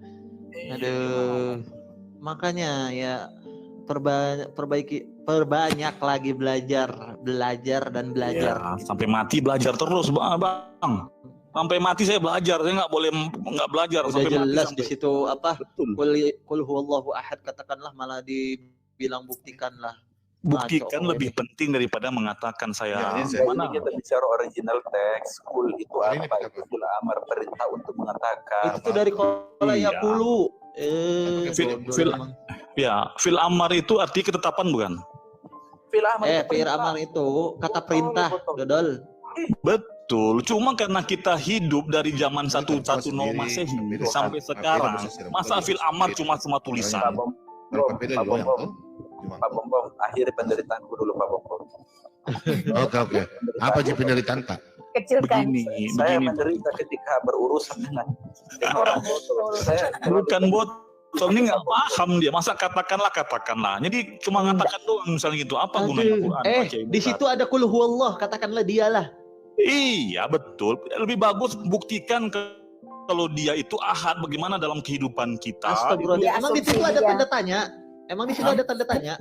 Aduh, makanya ya perbanyak lagi belajar. Ya, sampai mati belajar terus bang. Sampai mati saya belajar, saya nggak boleh nggak belajar. Udah sampai jelas mati, di situ apa? Qul huwallahu ahad, katakanlah, malah dibilang buktikanlah. Buktikan lebih penting daripada mengatakan saya. Mana kita bicara original teks, kul itu apa? Itu fil amar, perintah untuk mengatakan. Itu dari qala yaqulu. Fil amar itu arti ketetapan bukan? Fil amar itu kata perintah, dodol. Betul, cuma karena kita hidup dari zaman 110 Masehi sampai sekarang, masa fil amar cuma tulisan. Pak Bom, akhiri penderitaanku dulu Pak Bom. Oke. Apa sih penderitaan Kak? Begini. Saya menderita ketika berurusan dengan orang botol. Bukan Soalnya nggak paham dia. Masa katakanlah. Jadi cuma ngatakan doang misalnya gitu. Apa gunanya Quran? Di situ ada qul huwallah, katakanlah dialah. Iya betul. Lebih bagus buktikan kalau dia itu ahad, bagaimana dalam kehidupan kita. Astagfirullah. Emang di situ ada tanda tanya? Emang di situ ada tanda tanya?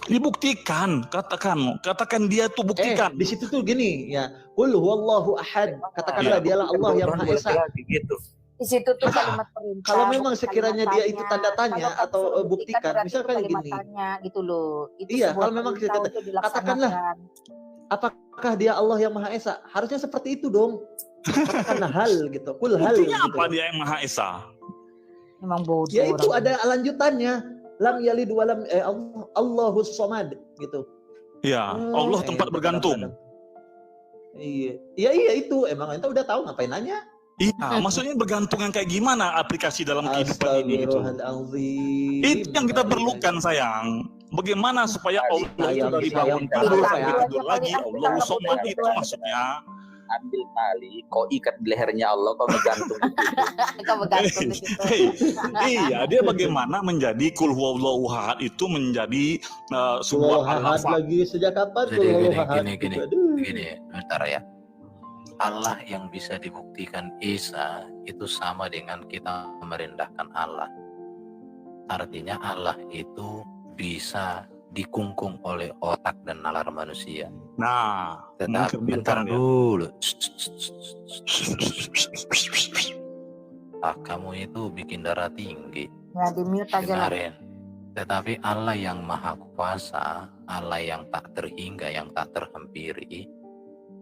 Dibuktikan, katakan dia tuh buktikan. Di situ tuh gini ya, qul huwallahu ahad, katakanlah dialah Allah yang Maha Esa. Gitu. Di situ tuh kalimat perintah. Kalau memang sekiranya dia itu tanda tanya atau buktikan, misalkan gini. Tanya, gitu loh. Itu iya, kalau memang katakanlah, apakah dia Allah yang Maha Esa? Harusnya seperti itu dong. Katakanlah hal gitu. Qul hal. Buktinya gitu. apa dia yang Maha Esa? Memang bodoh. Ya itu ada lanjutannya. Lam yalid walam Allahus somad gitu. Ya, Allah tempat bergantung. Iya itu. Emang ente udah tahu ngapain nanya? Iya, maksudnya bergantung yang kayak gimana aplikasi dalam kehidupan ini itu. Itu yang kita perlukan sayang. Bagaimana supaya Allah itu dari bangun tidur sampai tidur lagi, Allah somad itu maksudnya. Ambil tali, kau ikat di lehernya Allah, kau bergantung. Kau bergantung di situ. Iya, dia bagaimana menjadi kul huwallahu ahad itu menjadi sebuah al-lafaz lagi sejak kapan? Gini, bentar ya. Allah yang bisa dibuktikan Isa itu sama dengan kita merendahkan Allah. Artinya Allah itu bisa dikungkung oleh otak dan nalar manusia. Nah, tetapi bentar dulu. Kamu itu bikin darah tinggi. Ya, di-mute aja lah. Tetapi Allah yang maha kuasa, Allah yang tak terhingga, yang tak terhampiri,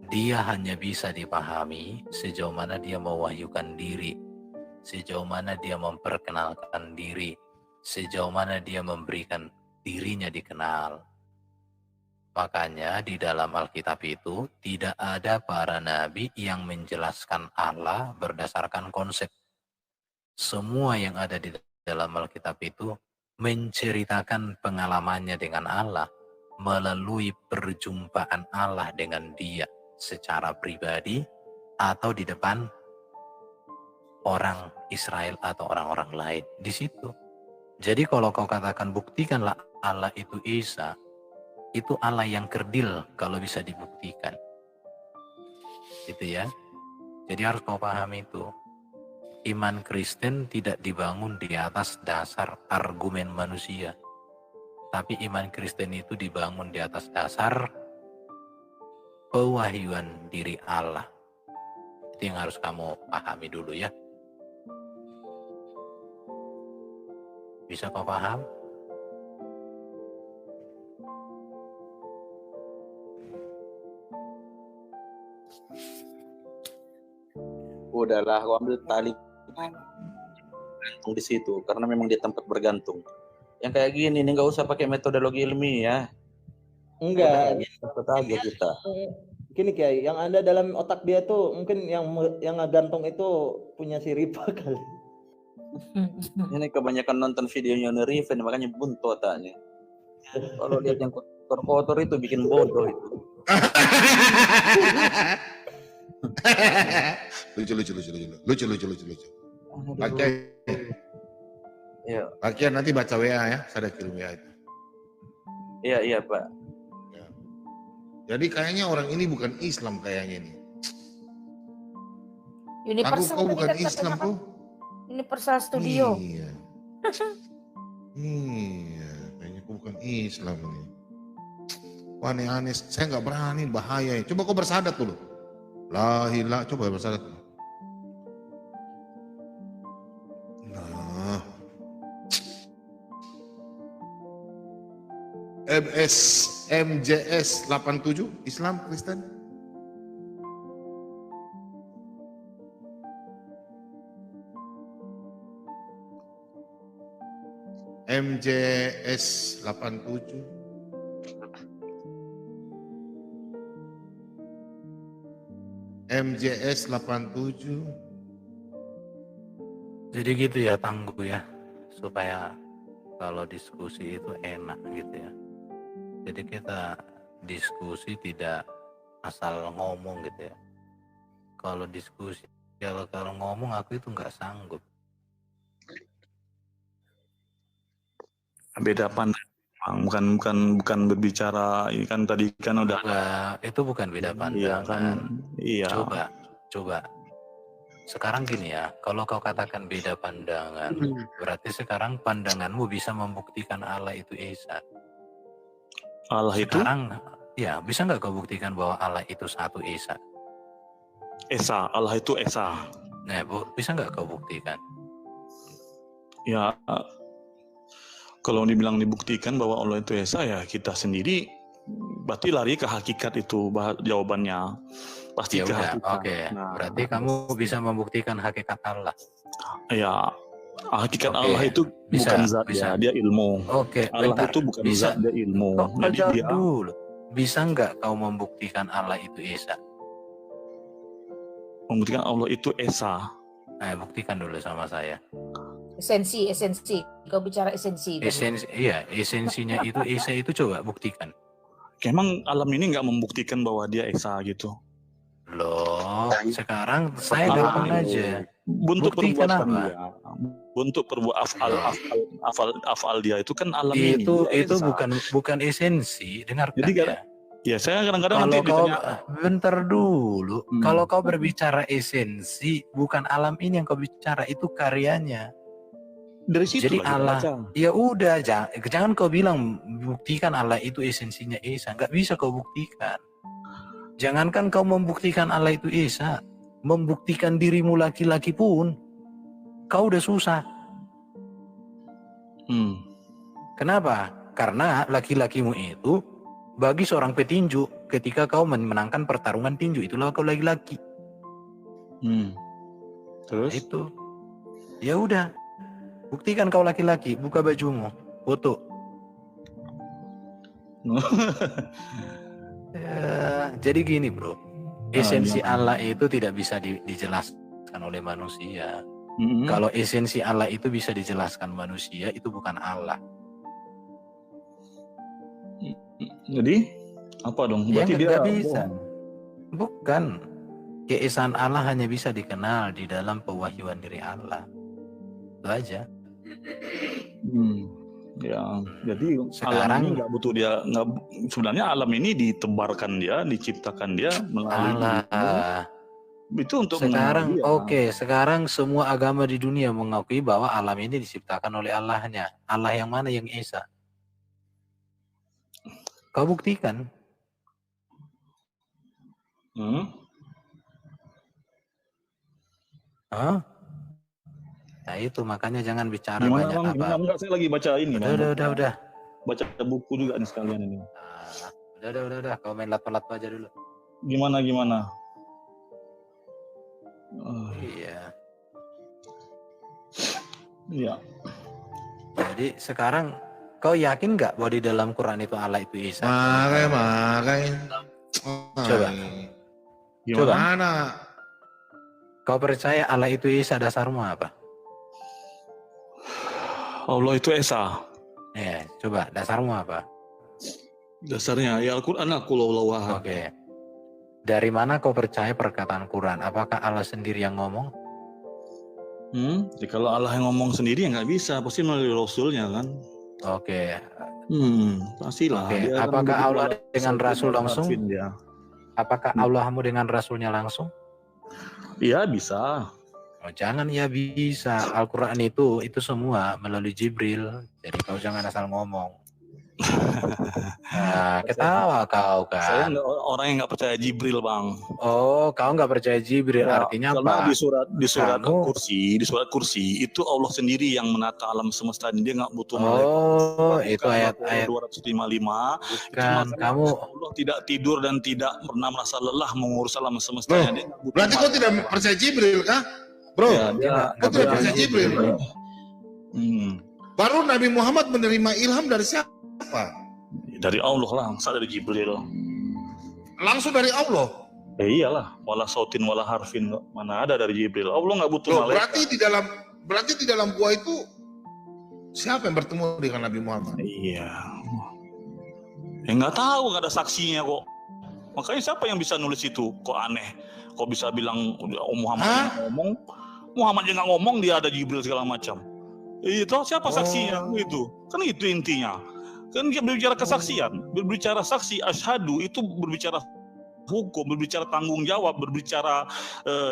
dia hanya bisa dipahami sejauh mana dia mewahyukan diri, sejauh mana dia memperkenalkan diri, sejauh mana dia memberikan dirinya dikenal. Makanya di dalam Alkitab itu tidak ada para nabi yang menjelaskan Allah berdasarkan konsep. Semua yang ada di dalam Alkitab itu menceritakan pengalamannya dengan Allah melalui perjumpaan Allah dengan dia secara pribadi atau di depan orang Israel atau orang-orang lain di situ. Jadi kalau kau katakan buktikanlah Allah itu Isa, itu Allah yang kerdil kalau bisa dibuktikan. Gitu ya. Jadi harus kau pahami itu. Iman Kristen tidak dibangun di atas dasar argumen manusia. Tapi iman Kristen itu dibangun di atas dasar pewahyuan diri Allah. Itu yang harus kamu pahami dulu ya. Bisa kau paham? Udahlah, kau ambil tali gantung di situ karena memang dia tempat bergantung. Yang kayak gini nih nggak usah pakai metodologi ilmiah. Enggak. Tempat aja kita. Gini Kiai, yang ada dalam otak dia tuh mungkin yang gantung itu punya si Ripa kali. Ini kebanyakan nonton videonya Nerifen makanya buntu otaknya. Kalau lihat yang kotor-kotor itu bikin bodoh itu. lucu. Pakai. Ya. Pakai nanti baca WA ya, saya kirim WA itu. Iya Pak. Ya. Jadi kayaknya orang ini bukan Islam kayaknya nih. Universal kau bukan Islam kau. Universal Studio. Iya. Kayaknya kau bukan Islam ini. Wah, aneh-aneh, saya nggak berani, bahaya. Coba kau bersahadat dulu. La ilaha, coba bersahadat dulu. Nah. MJS 87, Islam, Kristen. MJS 87. MJS 87. Jadi gitu ya Tangguh ya, supaya kalau diskusi itu enak gitu ya. Jadi kita diskusi tidak asal ngomong gitu ya. Kalau diskusi, kalau ngomong aku itu nggak sanggup. Beda pandang. Bukan berbicara ini kan tadi kan udah. Itu bukan beda pandangan. Iya kan. Iya. Coba. Sekarang gini ya, kalau kau katakan beda pandangan, berarti sekarang pandanganmu bisa membuktikan Allah itu Esa. Allah itu? Sekarang, ya bisa nggak kau buktikan bahwa Allah itu satu Esa? Esa, Allah itu Esa. Nah, bisa nggak kau buktikan? Ya, kalau dibilang dibuktikan bahwa Allah itu Esa, ya kita sendiri berarti lari ke hakikat itu jawabannya. Pasti Ya ke udah, hakikat. oke. Nah, Berarti kamu bisa membuktikan hakikat Allah. ya, hakikat Oke, Allah itu bisa, bukan zat bisa. dia ilmu. Oke, Allah bentar. itu bukan Bisa. zat, dia ilmu. Kau Jadi jawab dia dulu. Bisa nggak kau membuktikan Allah itu Esa? membuktikan Allah itu Esa. Nah, buktikan dulu sama saya. Esensi. Kau bicara esensi. Esensinya itu Esa itu coba buktikan. Emang alam ini nggak membuktikan bahwa dia Esa gitu? Loh, sekarang saya gampang aja. Bentuk Buktikan perbuatan apa? dia, bentuk afal dia itu kan alam ini. Itu dia Esa. bukan esensi. Dengarkan Jadi ya. ya saya kadang-kadang Kalau nanti kau ditanya, bentar dulu, kalau kau berbicara esensi, bukan alam ini yang kau bicara, itu karyanya. dari situ Jadi lah kita Allah, baca. ya udah, jangan kau bilang buktikan Allah itu esensinya Esa, nggak bisa kau buktikan. Jangankan kau membuktikan Allah itu Esa, membuktikan dirimu laki-laki pun, kau udah susah. Kenapa? Karena laki-lakimu itu bagi seorang petinju, ketika kau menangkan pertarungan tinju, itulah kau laki-laki. Terus? Nah, itu. Ya udah. Buktikan kau laki-laki, buka bajumu, foto. Jadi gini, Bro. Esensi Allah itu tidak bisa dijelaskan oleh manusia. Kalau esensi Allah itu bisa dijelaskan manusia, itu bukan Allah. Jadi apa dong? Ya, Berarti dia nggak bisa. Bukan. Keesaan Allah hanya bisa dikenal di dalam pewahyuan diri Allah. Itu aja. Ya, jadi Sekarang alam ini nggak butuh dia, sebenarnya alam ini ditebarkan dia, diciptakan dia melalui itu untuk sekarang mengenal dia. Sekarang semua agama di dunia mengakui bahwa alam ini diciptakan oleh Allahnya. Allah yang mana yang Esa? Kau buktikan. Nah itu makanya jangan bicara Gimana, banyak Bang? apa. Enggak, saya lagi baca ini. Udah. Baca buku juga nih sekalian ini. Udah. Kau main lat-lat aja dulu. Gimana? Iya. Jadi sekarang kau yakin nggak bahwa di dalam Quran itu Allah itu Isa? Coba. Gimana? Kau percaya Allah itu Isa, dasarmu apa? Allah itu Esa. Ya, coba dasarmu apa? Dasarnya ya Al-Quran, Qul Ahad. Oke. Dari mana kau percaya perkataan Quran? Apakah Allah sendiri yang ngomong? Jadi kalau Allah yang ngomong sendiri ya nggak bisa, pasti melalui Rasulnya kan. Oke. Pastilah. Oke. Dia Apakah kan Allah dengan Rasul langsung? dia. Apakah Allahmu dengan Rasulnya langsung? Iya bisa. Oh, jangan ya bisa. Al-Quran itu semua melalui Jibril. Jadi kau jangan asal ngomong. Nah, ketawa kau kan. Saya orang yang nggak percaya Jibril, Bang. Oh, kau nggak percaya Jibril, artinya karena apa? di surat kursi itu Allah sendiri yang menata alam semesta ini, dia nggak butuh Oh, itu ayat 255. Kan kamu Allah tidak tidur dan tidak pernah merasa lelah mengurus alam semesta. Berarti kau tidak percaya Jibril kah? Bro, kau tidak percaya Jibril. Baru Nabi Muhammad menerima ilham dari siapa? Dari Allah lah, masa dari Jibril. Langsung dari Allah. Iyalah, wala sautin wala harfin, mana ada dari Jibril. Allah nggak butuh malaikat. Berarti di dalam gua itu siapa yang bertemu dengan Nabi Muhammad? Iya. Ya nggak tahu, nggak ada saksinya kok. Makanya siapa yang bisa nulis itu? Kok aneh? Kok bisa bilang Muhammad nggak ngomong? Muhammad nggak ngomong, dia ada Jibril segala macam. Itu siapa saksinya? Itu kan itu intinya. Kan dia berbicara kesaksian, berbicara saksi asyhadu itu berbicara hukum, berbicara tanggung jawab, berbicara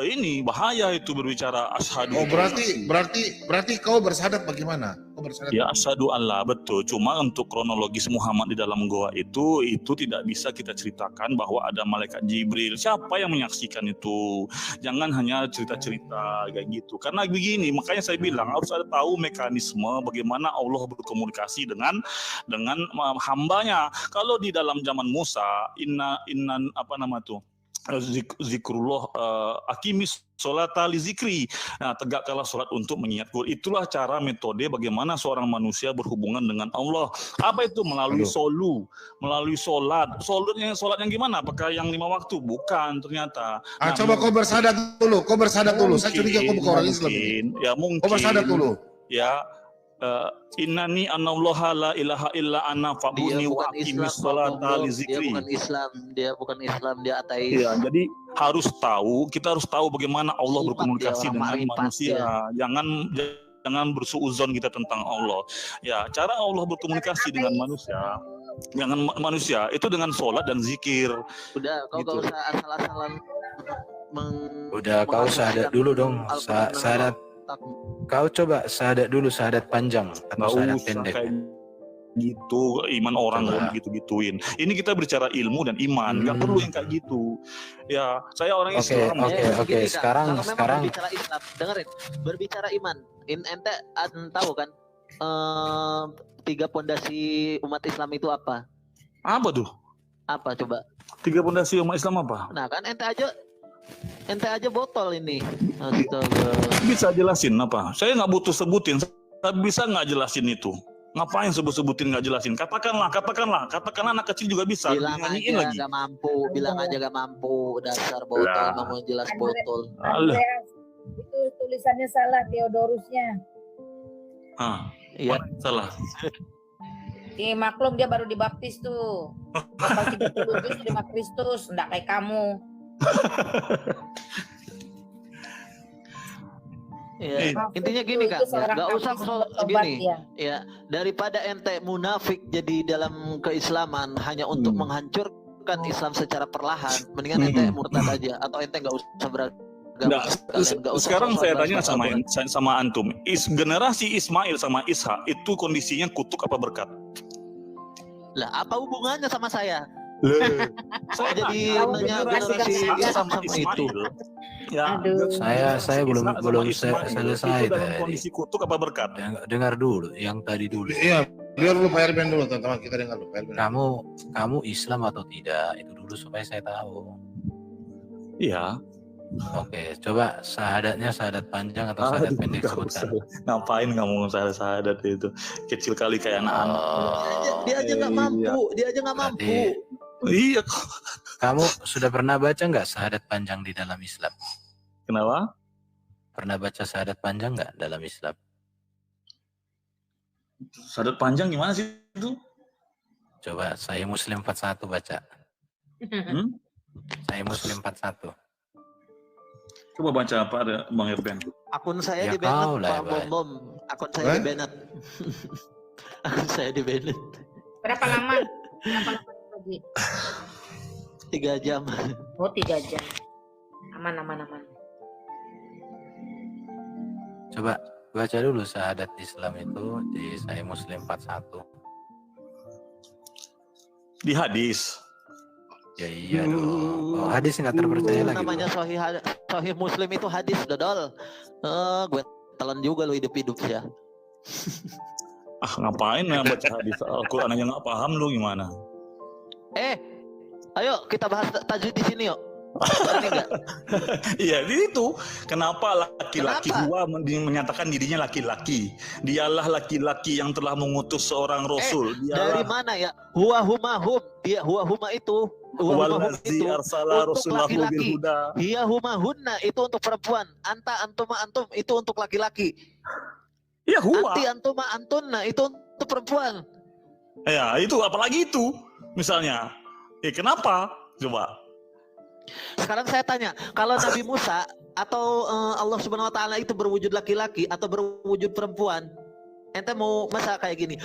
ini bahaya itu berbicara asyhadu. Oh, berarti kau bersyahadat bagaimana? Kau bersyahadat? Ya asyhadu Allah, betul. Cuma untuk kronologis Muhammad di dalam goa itu tidak bisa kita ceritakan bahwa ada malaikat Jibril. Siapa yang menyaksikan itu? Jangan hanya cerita-cerita kayak gitu. Karena begini, makanya saya bilang harus ada tahu mekanisme bagaimana Allah berkomunikasi dengan hambanya. Kalau di dalam zaman Musa, zikrullah, akimis sholata li zikri, tegakkanlah sholat untuk mengingatku. Itulah cara metode bagaimana seorang manusia berhubungan dengan Allah. Apa itu? Melalui melalui sholat. Sholat yang gimana? Apakah yang 5 waktu? Bukan ternyata. Coba kau bersyahadat dulu. Saya curiga kau bukan orang Islam. Ya mungkin. Kau bersyahadat dulu. Ya. Innani anallaha la ilaha illa ana fa'budni wa aqimis sholata li zikri. Dia bukan Islam, dia ateis. Ya, jadi kita harus tahu bagaimana Allah berkomunikasi dengan manusia. Jangan bersuuzon kita tentang Allah. Ya, cara Allah berkomunikasi dengan manusia itu dengan sholat dan zikir. Udah, kau gak usah asal-asalan. Udah, kau syahadat dulu dong. Syahadat. Kau coba syahadat dulu, syahadat panjang atau syahadat pendek. Gitu, iman orang gitu-gituin. Ini kita bicara ilmu dan iman, nggak perlu yang kayak gitu. Ya, saya orang Islam. Oke. Sekarang berbicara Islam, dengerin. Berbicara iman, ente tahu kan 3 pondasi umat Islam itu apa? Apa tuh? Apa coba? 3 pondasi umat Islam apa? Nah kan ente aja botol ini. Astaga. Bisa jelasin apa? Saya nggak butuh sebutin. Saya bisa nggak jelasin itu? Ngapain sebutin nggak jelasin? Katakanlah anak kecil juga bisa. Bilang aja nggak mampu. Dasar botol, mau jelas botol. Itu tulisannya salah, Theodorusnya. Iya salah. Maklum dia baru dibaptis tuh. Bakal 37 sama Kristus, enggak kayak kamu. Ya, intinya gini Kak, nggak usah gini. Ya, daripada ente munafik jadi dalam keislaman hanya untuk menghancurkan Islam secara perlahan, mendingan ente murtad aja atau ente nggak usah beragama. Sekarang saya tanya sama antum, generasi Ismail sama Ishak itu kondisinya kutuk apa berkat? Lah, apa hubungannya sama saya? Saya jadi nanya generasi sama itu. Ya, saya belum selesai tadi. Kondisi kutuk apa berkat? Dengar dulu yang tadi dulu. Iya, biar dulu Pak Erben dulu, teman-teman kita dengar dulu Pak Erben. Kamu Islam atau tidak? Itu dulu supaya saya tahu. Iya. Oke, coba syahadatnya syahadat panjang atau syahadat pendek sebutkan. Ngapain kamu syahadat itu? Kecil kali kayak anak-anak. Dia aja nggak mampu. Iya. Kamu sudah pernah baca nggak syahadat panjang di dalam Islam? Kenapa? Pernah baca syahadat panjang nggak dalam Islam? Syahadat panjang gimana sih itu? Coba Sahih Muslim 41 baca. Sahih Muslim 41. Coba baca apa ada Bang Irben? Akun saya di banned, Pak Bom. Akun saya di banned. Akun saya di banned. Berapa lama? Lagi? 3 jam. Oh, 3 jam. Aman. Coba baca dulu syahadat Islam itu di Sahih Muslim 41. Di hadis. Ya iya dong. Hadis nggak terpercaya lagi. Namanya Sahih Muslim itu hadis, dodol. Gue telan juga lo hidup ya. Ngapain ya baca hadis Al-Quran aja nggak paham lu gimana? Ayo kita bahas tajwid di sini yuk. Iya itu kenapa laki-laki gua menyatakan dirinya laki-laki, dialah laki-laki yang telah mengutus seorang rasul. Dari mana ya? Huwa huma hum, dia huwa huma itu untuk laki-laki. Hiya huma hunna itu untuk perempuan. Anta antuma antum itu untuk laki-laki. Ya huwa. Anti antuma antunna itu untuk perempuan. Ya itu apalagi itu misalnya. Kenapa? Coba. Sekarang saya tanya, kalau Nabi Musa atau Allah Subhanahu wa taala itu berwujud laki-laki atau berwujud perempuan? ente mau masa kayak gini,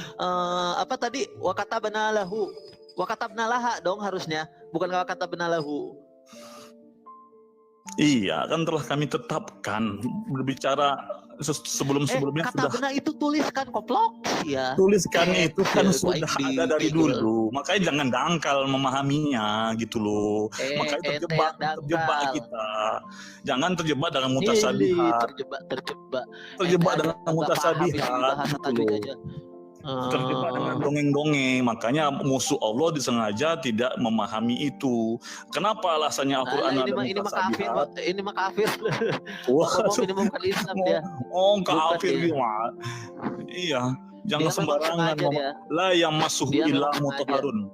apa tadi, wakatabna lahu, wakatabna laha dong harusnya, bukan wakatabna lahu. Iya, kan telah kami tetapkan berbicara sebelum-sebelumnya kata sudah benar itu tuliskan koplok ya. tuliskan itu kan sudah di ada dari Google. dulu, makanya jangan dangkal memahaminya gitu loh. Makanya terjebak kita, jangan terjebak dengan mutasabihat, terjebak dengan mutasabihat gitu loh. Terjebak dengan dongeng-dongeng, makanya musuh Allah disengaja tidak memahami itu. Kenapa alasannya Al-Quran ada mutasabihat? Ini mah kafir. Ini bukan Islam dia. Oh, kafir gimana? Iya, jangan sembarangan. La yang masuhu illa mutahharun.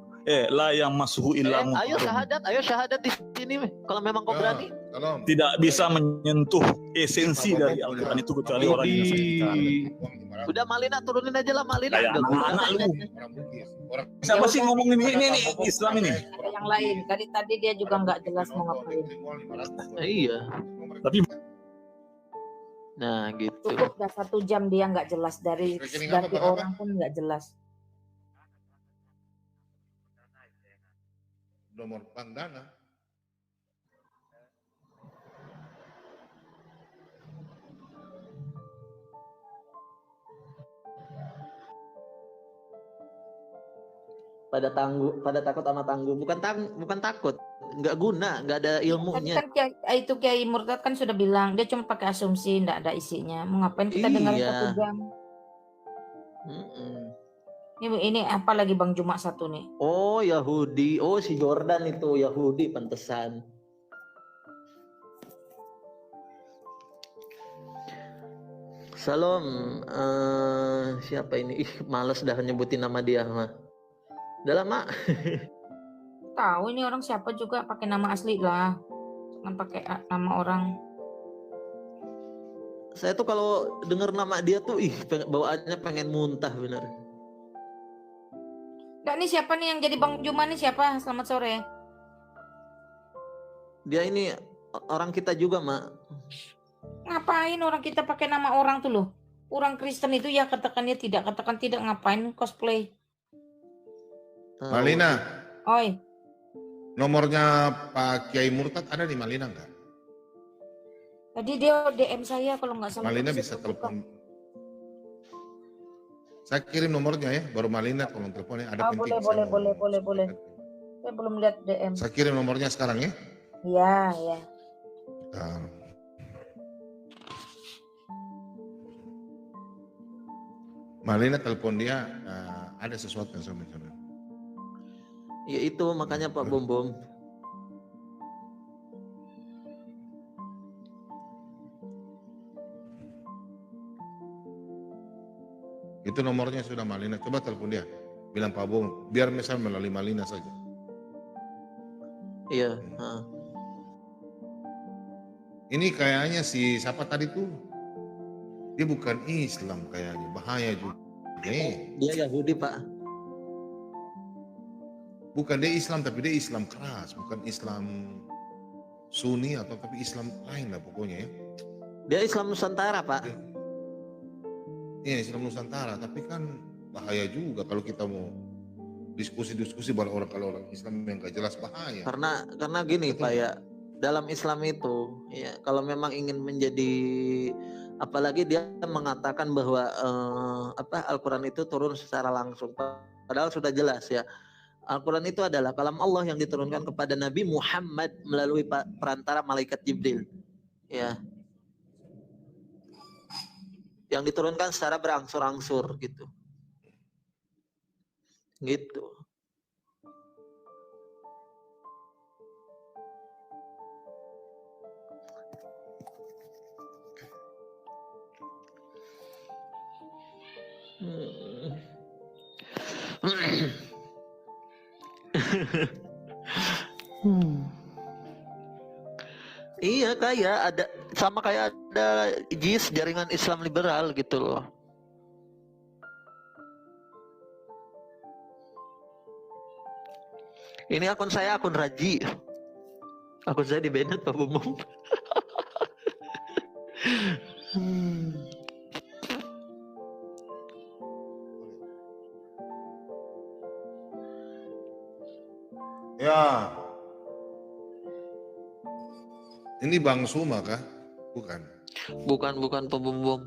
La yang masuhu illa mutahharun. Ayo syahadat di sini. Kalau memang kau berani. Tidak bisa menyentuh esensi dari Al-Quran itu kecuali orang yang saksikan. Udah Malina turunin aja lah Malina. Kayak anak-anak lu. Siapa sih ngomong ini Islam ini? Yang lain. Dari tadi dia juga nggak jelas mau ngapain. Iya. Tapi nah gitu. Cukup udah 1 jam dia nggak jelas, dari ganti orang pun nggak jelas. Nomor bank Dana. Pada takut sama tangguh, bukan takut, nggak guna, nggak ada ilmunya. Kan itu Kiai Murtad kan sudah bilang dia cuma pakai asumsi, nggak ada isinya. Mau ngapain kita dengar 1 jam? Ini apa lagi Bang Juma satu nih? Oh Yahudi, oh si Jordan itu Yahudi pantesan. Salam, siapa ini? Males dah nyebutin nama dia mah. Udah lama. Tahu ini orang siapa juga, pakai nama asli lah. Jangan pakai nama orang. Saya tuh kalau dengar nama dia tuh bawaannya pengen muntah bener. Nggak, nih siapa nih yang jadi Bang Juma nih siapa? Selamat sore. Dia ini orang kita juga, Mak. Ngapain orang kita pakai nama orang tuh loh? Orang Kristen itu ya katakannya tidak, katakan tidak, ngapain cosplay? Malina. Oi. Nomornya Pak Kiai Murtad ada di Malina nggak? Tadi dia DM saya kalau nggak salah. Malina bisa telepon. Saya kirim nomornya ya, baru Malina tolong teleponnya. Ada penting. Boleh. Saya belum lihat DM. Saya kirim nomornya sekarang ya. Iya. Malina telepon dia, ada sesuatu yang saya mencoba. Ya itu makanya Pak Bom. Itu nomornya sudah Malina. Coba telepon dia. Bilang Pak Bom, biar misal melalui Malina saja. Iya. Ini kayaknya si siapa tadi tuh? Dia bukan Islam kayaknya. Bahaya juga. Dia Yahudi, Pak. Bukan dia Islam, tapi dia Islam keras. Bukan Islam Sunni atau tapi Islam lain lah pokoknya ya. Dia Islam Nusantara, Pak. Iya, Islam Nusantara, tapi kan bahaya juga kalau kita mau diskusi bareng kalau orang Islam yang gak jelas bahaya. Karena gini Pak ya, dalam Islam itu ya kalau memang ingin menjadi, apalagi dia mengatakan bahwa Al-Quran itu turun secara langsung, padahal sudah jelas ya. Al-Quran itu adalah kalam Allah yang diturunkan kepada Nabi Muhammad melalui perantara malaikat Jibril. Ya. Yang diturunkan secara berangsur-angsur gitu. Gitu. Iya kayak ada JIS, jaringan Islam liberal gitu loh. Ini akun saya akun Raji. Akun saya di-banned Pak Bumum. Ya. Ini Bang Suma kah? Bukan. Bukan Pak Bom.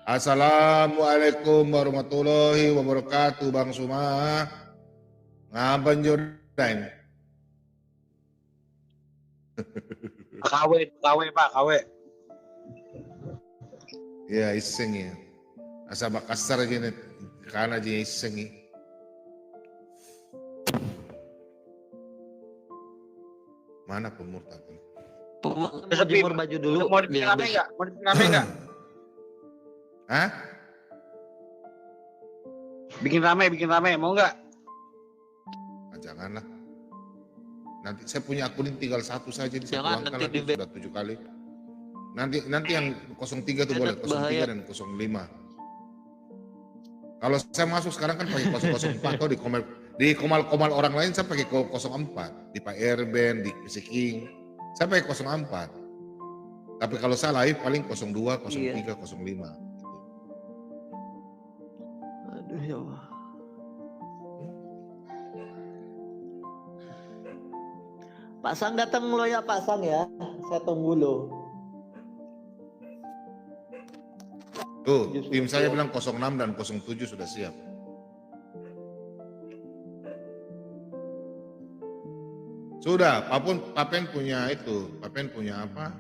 Assalamualaikum warahmatullahi wabarakatuh Bang Suma. Ngapain Jordan? KW Pak, KW. Ya iseng ya. Asa Makassar aja nih. Karena aja iseng ya. Mana pemurtad? Mau jemur baju dulu. Mau dibikin rame enggak? Mau dibikin rame enggak? Hah? Bikin rame, mau enggak? Nah, janganlah. Nanti saya punya akun ini tinggal satu saja di Jangan, nanti lagi sudah 7 kali. Nanti yang 03 itu boleh, 03 bahaya. dan 05. Kalau saya masuk sekarang kan pakai 004 atau di komal orang lain saya pakai 04, di Pak Erben, di PC King, saya pakai 04. Tapi kalau saya live paling 02, 03, 05. Aduh ya Allah. Pak Sang datang lo ya Pak Sang ya. Saya tunggu lo. Tuh, tim saya bilang 06 dan 07 sudah siap. Sudah, Papen punya itu, Papen punya apa?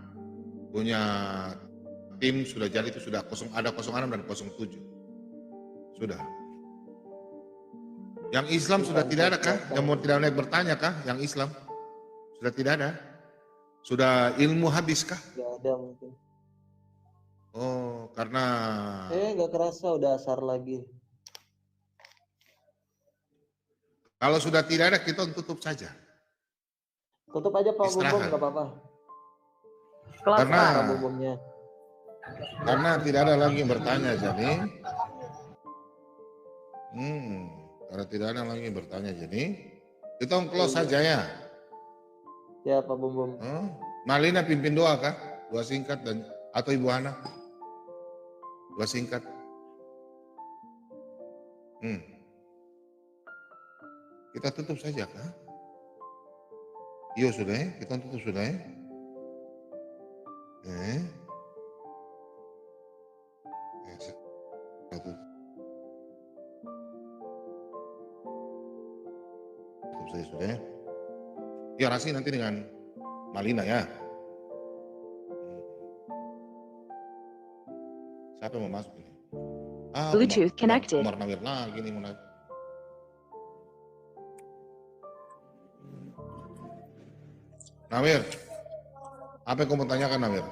Punya tim sudah jadi itu sudah ada 06 dan 07. Sudah. Yang Islam sudah tidak ada kah? Yang mau tidak naik bertanya kah? Yang Islam sudah tidak ada. Sudah ilmu habis kah? Gak ada mungkin. Oh, karena Gak kerasa udah asar lagi. kalau sudah tidak ada kita tutup saja. Tutup aja Pak Bom, Istirahat. gak apa-apa. Karena Pak Bomnya. karena tidak ada lagi yang bertanya jadi. Karena tidak ada lagi yang bertanya jadi kita close saja ya. Ya Pak Bom. Malina pimpin doa kah? Doa singkat dan atau Ibu Hana? Doa singkat. Kita tutup saja kah? Iya sudah ya, kita tutup sudah ya. Tutup saja sudah ya. Ya Rasi nanti dengan Malina ya. Siapa yang mau masuk ini? Bluetooth connected. Umar Nawir lagi nih mau naik. Nawir, apa yang kamu tanyakan Nawir?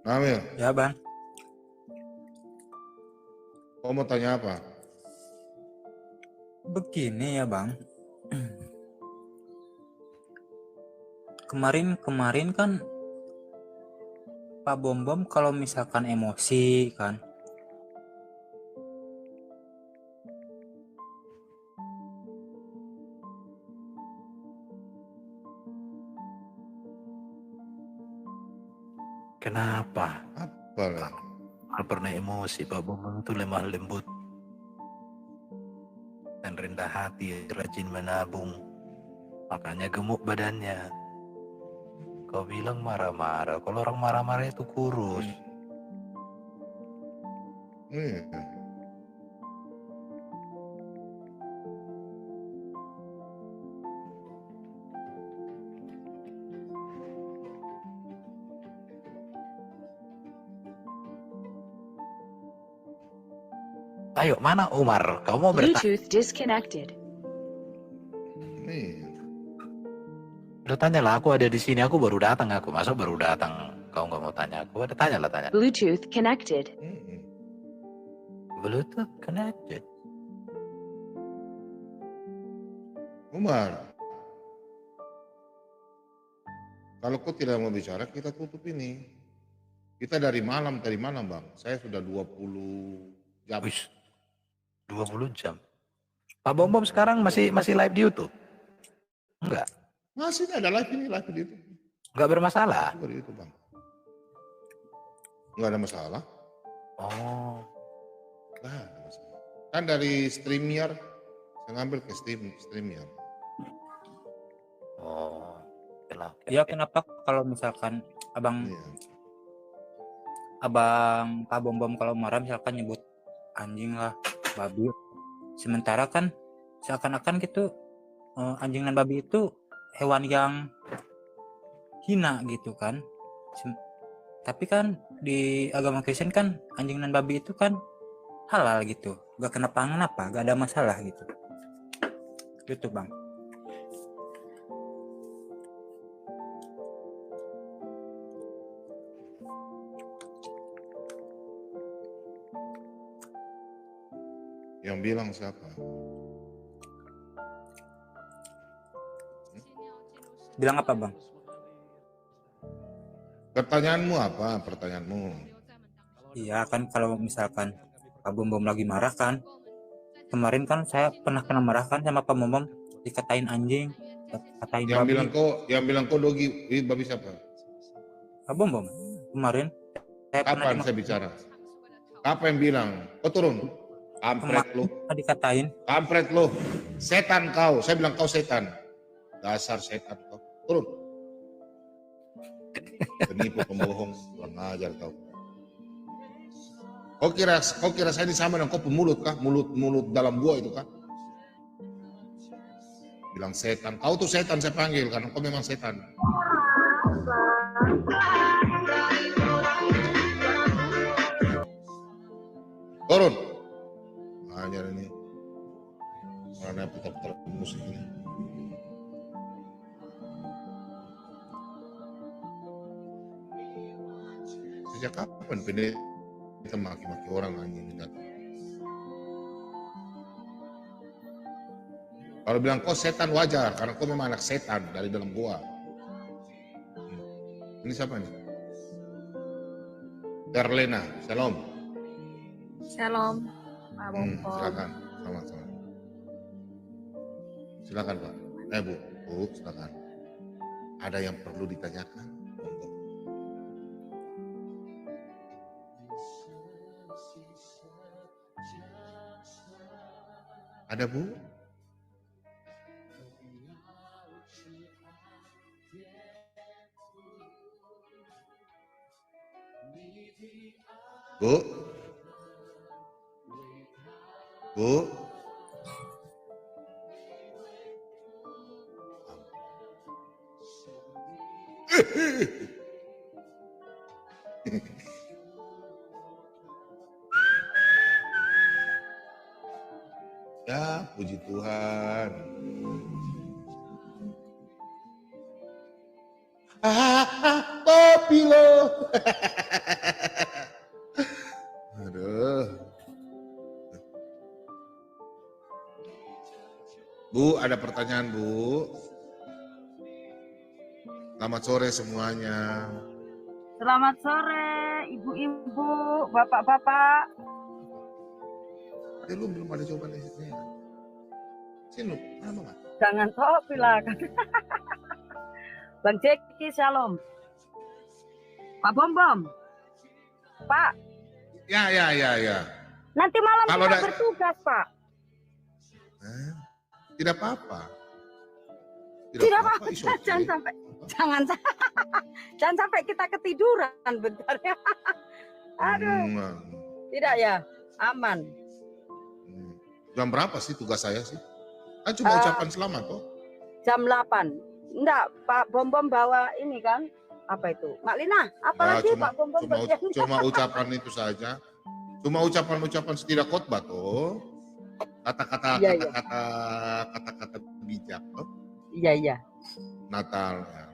Nawir. Ya Bang. Kamu mau tanya apa? Begini ya Bang. Kemarin kan Pak Bom kalau misalkan emosi kan. Kenapa? Apalah? Kalau pernah emosi, Pak Bom itu lemah lembut dan rendah hati, rajin menabung, makanya gemuk badannya. Kau bilang marah-marah, kalau orang marah-marah itu kurus. Ayo, mana Umar? Kau mau bertanya? Bluetooth disconnected. Udah tanyalah, aku ada di sini, aku baru datang aku. Masa baru datang? Kau nggak mau tanya aku? Ada tanyalah tanya. Bluetooth connected. Bluetooth connected. Umar, kalau kau tidak mau bicara, kita tutup ini. Kita dari malam Bang. Saya sudah 20 jam. 20 jam. Pak Bom sekarang masih live di YouTube? Enggak. Masih ada live di YouTube. Enggak bermasalah. Di YouTube, Bang. Enggak ada masalah. Oh. Enggak ada masalah. Kan dari StreamYard, saya ngambil ke StreamYard. Oh, oke. Ya kenapa kalau misalkan abang Pak Bom kalau marah misalkan nyebut anjing lah, babi, sementara kan seakan-akan gitu anjing dan babi itu hewan yang hina gitu kan. Tapi kan di agama Kristen kan anjing dan babi itu kan halal gitu, gak kenapa-napa, gak ada masalah gitu. Gitu bang. Yang bilang siapa? Bilang apa bang? Pertanyaanmu apa? Pertanyaanmu? Iya kan kalau misalkan Pak Bom lagi marah kan, kemarin kan saya pernah kena marah kan sama Pak Bom, dikatain anjing, katain Yang babi. yang bilang kau dogi, babi siapa? Pak Bom kemarin saya Kapan saya bicara? Apa yang bilang? Kau turun. Kampret lu. Dikatain. Kampret lu. Setan kau. Saya bilang kau setan. Dasar setan kau. Turun. Penipu, pembohong, kurang ajar kau. Kau kira saya ini sama dengan kau pemulut kah? Mulut dalam gua itu kah? Bilang setan. Kau tuh setan saya panggil karena kau memang setan. Turun. Ajar ini. Karena putar-putar musik ini. Sejak kapan pendeta maki-maki orang anjing kita? Kalau bilang kau setan wajar, karena kau memang anak setan dari dalam gua. Ini siapa nih? Terlena, shalom. Shalom, Pak Bom. Silakan, selamat. Silakan Pak. Bu, silakan. Ada yang perlu ditanyakan? Ada Bu? Bu? Bu? Ya, puji Tuhan. Kopi lo. Aduh. Bu, ada pertanyaan Bu? Selamat sore semuanya. Selamat sore, ibu-ibu, bapak-bapak. Belum ada jawaban esnya. Sini, mana Bang? Jangan topi lah. Bang Jeki, shalom. Pak Bom. Pak. Ya. Nanti malam Kalau kita bertugas, Pak. Tidak apa-apa. Tidak apa-apa. Jangan sampai kita ketiduran bentar ya. Aduh. Tidak ya, aman. Jam berapa sih tugas saya sih? Kan cuma ucapan selamat toh. Jam 8. Enggak, Pak Bom bawa ini kan? Apa itu? Mak Lina, apalagi Pak Bom cuma ucapan itu saja. Cuma ucapan-ucapan tidak khotbah toh. Kata-kata bijak toh. Iya. Natal ya.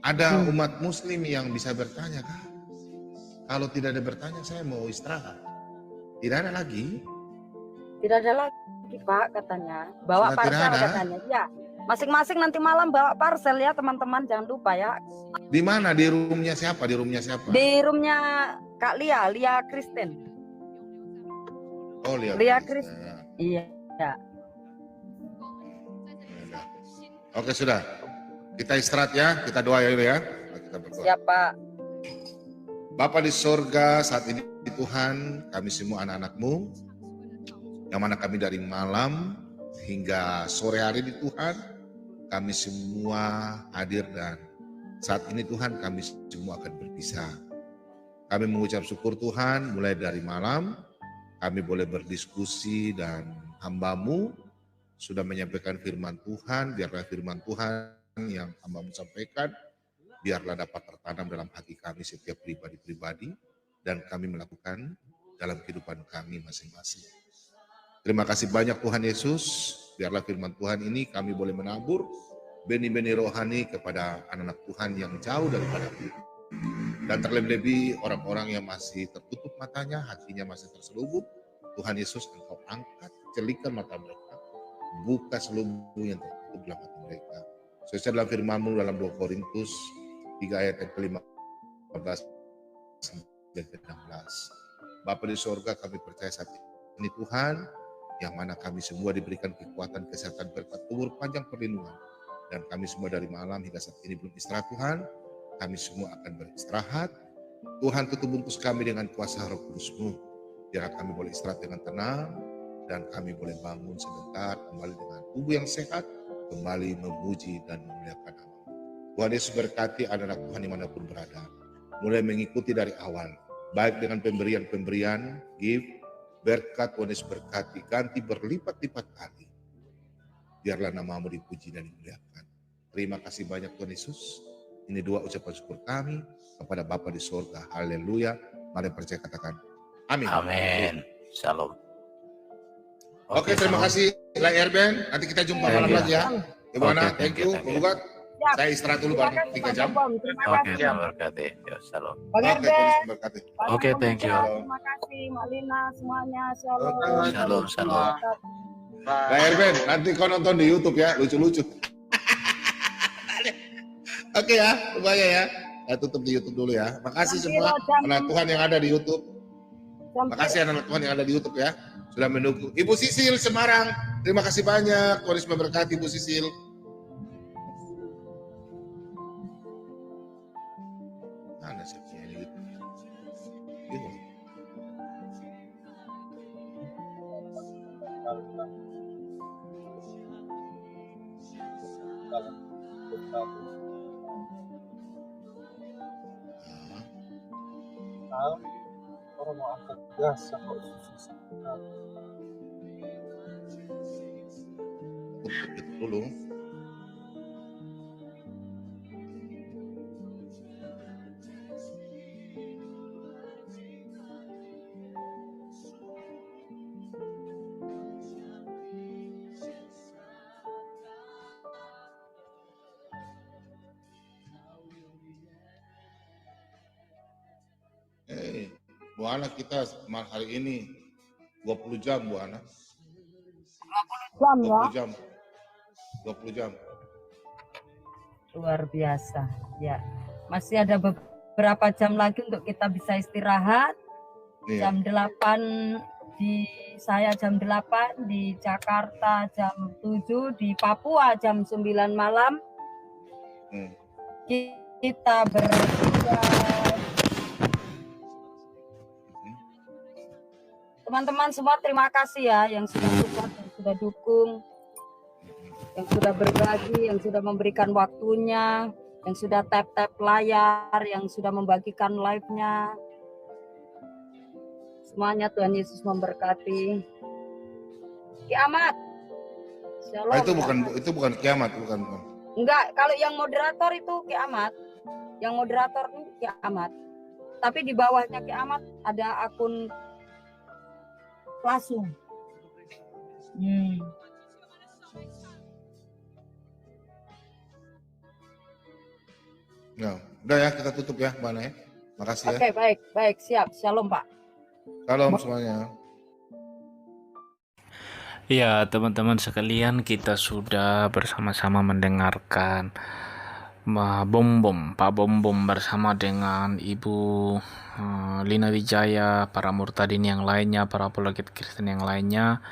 Ada umat muslim yang bisa bertanya kah? Kalau tidak ada bertanya, saya mau istirahat. Tidak ada lagi? Tidak ada lagi, Pak, katanya. Bawa parcel katanya. Ya, masing-masing nanti malam bawa parcel ya, teman-teman. Jangan lupa ya. Di mana? Di roomnya siapa? Di roomnya Kak Lia Kristen. Oh, Lia Kristen. Iya. Oke, sudah. Kita istirahat ya. Kita doa ya. Kita berdoa. Siap, Pak. Bapa di sorga, saat ini Tuhan, kami semua anak-anak-Mu, yang mana kami dari malam hingga sore hari di Tuhan, kami semua hadir dan saat ini Tuhan kami semua akan berpisah. Kami mengucap syukur Tuhan, mulai dari malam, kami boleh berdiskusi dan hamba-Mu sudah menyampaikan firman Tuhan, biarlah firman Tuhan yang hamba-Mu sampaikan, biarlah dapat tertanam dalam hati kami setiap pribadi-pribadi dan kami melakukan dalam kehidupan kami masing-masing. Terima kasih banyak Tuhan Yesus, biarlah firman Tuhan ini kami boleh menabur benih-benih rohani kepada anak-anak Tuhan yang jauh daripada kita. Dan terlebih-lebih orang-orang yang masih tertutup matanya, hatinya masih terselubung, Tuhan Yesus Engkau angkat, celikan mata mereka, buka selubung yang tertutup dalam hati mereka. Sesuai dalam firman-Mu dalam 2 Korintus 3 ayat yang ke-15 dan ke-16. Bapa di sorga, kami percaya saat ini Tuhan, yang mana kami semua diberikan kekuatan, kesehatan, berkat umur panjang, perlindungan. Dan kami semua dari malam hingga saat ini belum istirahat Tuhan, kami semua akan beristirahat. Tuhan tutup bungkus kami dengan kuasa Roh Kudus-Mu, biar kami boleh istirahat dengan tenang, dan kami boleh bangun sebentar kembali dengan tubuh yang sehat, kembali memuji dan memuliakan nama. Tuhan Yesus berkati anak-anak Tuhan dimanapun berada, mulai mengikuti dari awal, baik dengan pemberian-pemberian, give, berkat Tuhan Yesus berkati, ganti berlipat-lipat kali. Biarlah nama-Mu dipuji dan dimuliakan. Terima kasih banyak Tuhan Yesus. Ini dua ucapan syukur kami kepada Bapa di sorga. Haleluya. Mari percaya katakan amin. Amin. Shalom. Oke, terima kasih Layar Band. Nanti kita jumpa malam lagi ya. Gimana? Thank you. Bukat. Saya istirahat dulu Bang, 3 jam. Oke, Tuhan berkati. Ya, shalom. Oke, Tuhan berkati. Oke, thank you. Terima kasih Mbak Lina semuanya. Shalom. Shalom, shalom. Layar Band, nanti kau nonton di YouTube ya, lucu-lucu. Oke ya, lumayan ya. Saya tutup di YouTube dulu ya. Makasih semua anak Tuhan yang ada di YouTube. Makasih anak Tuhan yang ada di YouTube ya. Sudah mendukung. Ibu Sisil Semarang, terima kasih banyak. Tuhan Yesus memberkati Ibu Sisil. Mana sih ini? Bingung. Orang mau angkat gas kok dulu. Bu Ana, kita malam hari ini 20 jam Bu Ana. 20 jam 20 ya. jam. 20 jam. Luar biasa. Ya. Masih ada beberapa jam lagi untuk kita bisa istirahat. Iya. Jam 8 di saya jam 8, di Jakarta jam 7, di Papua jam 9 malam. Kita teman-teman semua terima kasih ya yang sudah support, yang sudah dukung, yang sudah berbagi, yang sudah memberikan waktunya, yang sudah tap-tap layar, yang sudah membagikan live-nya. Semuanya Tuhan Yesus memberkati. Kiamat. Shalom. Itu bukan kiamat, bukan. Enggak, kalau yang moderator itu kiamat. Yang moderator itu kiamat. Tapi di bawahnya kiamat ada akun langsung. Nah, udah ya, kita tutup ya, Mbak Ana ya. Makasih ya. Oke, baik, siap. Shalom, Pak. Shalom semuanya. Ya, teman-teman sekalian, kita sudah bersama-sama mendengarkan Pak Bom bersama dengan Ibu Lina Wijaya, para murtadin yang lainnya, para apologet Kristen yang lainnya,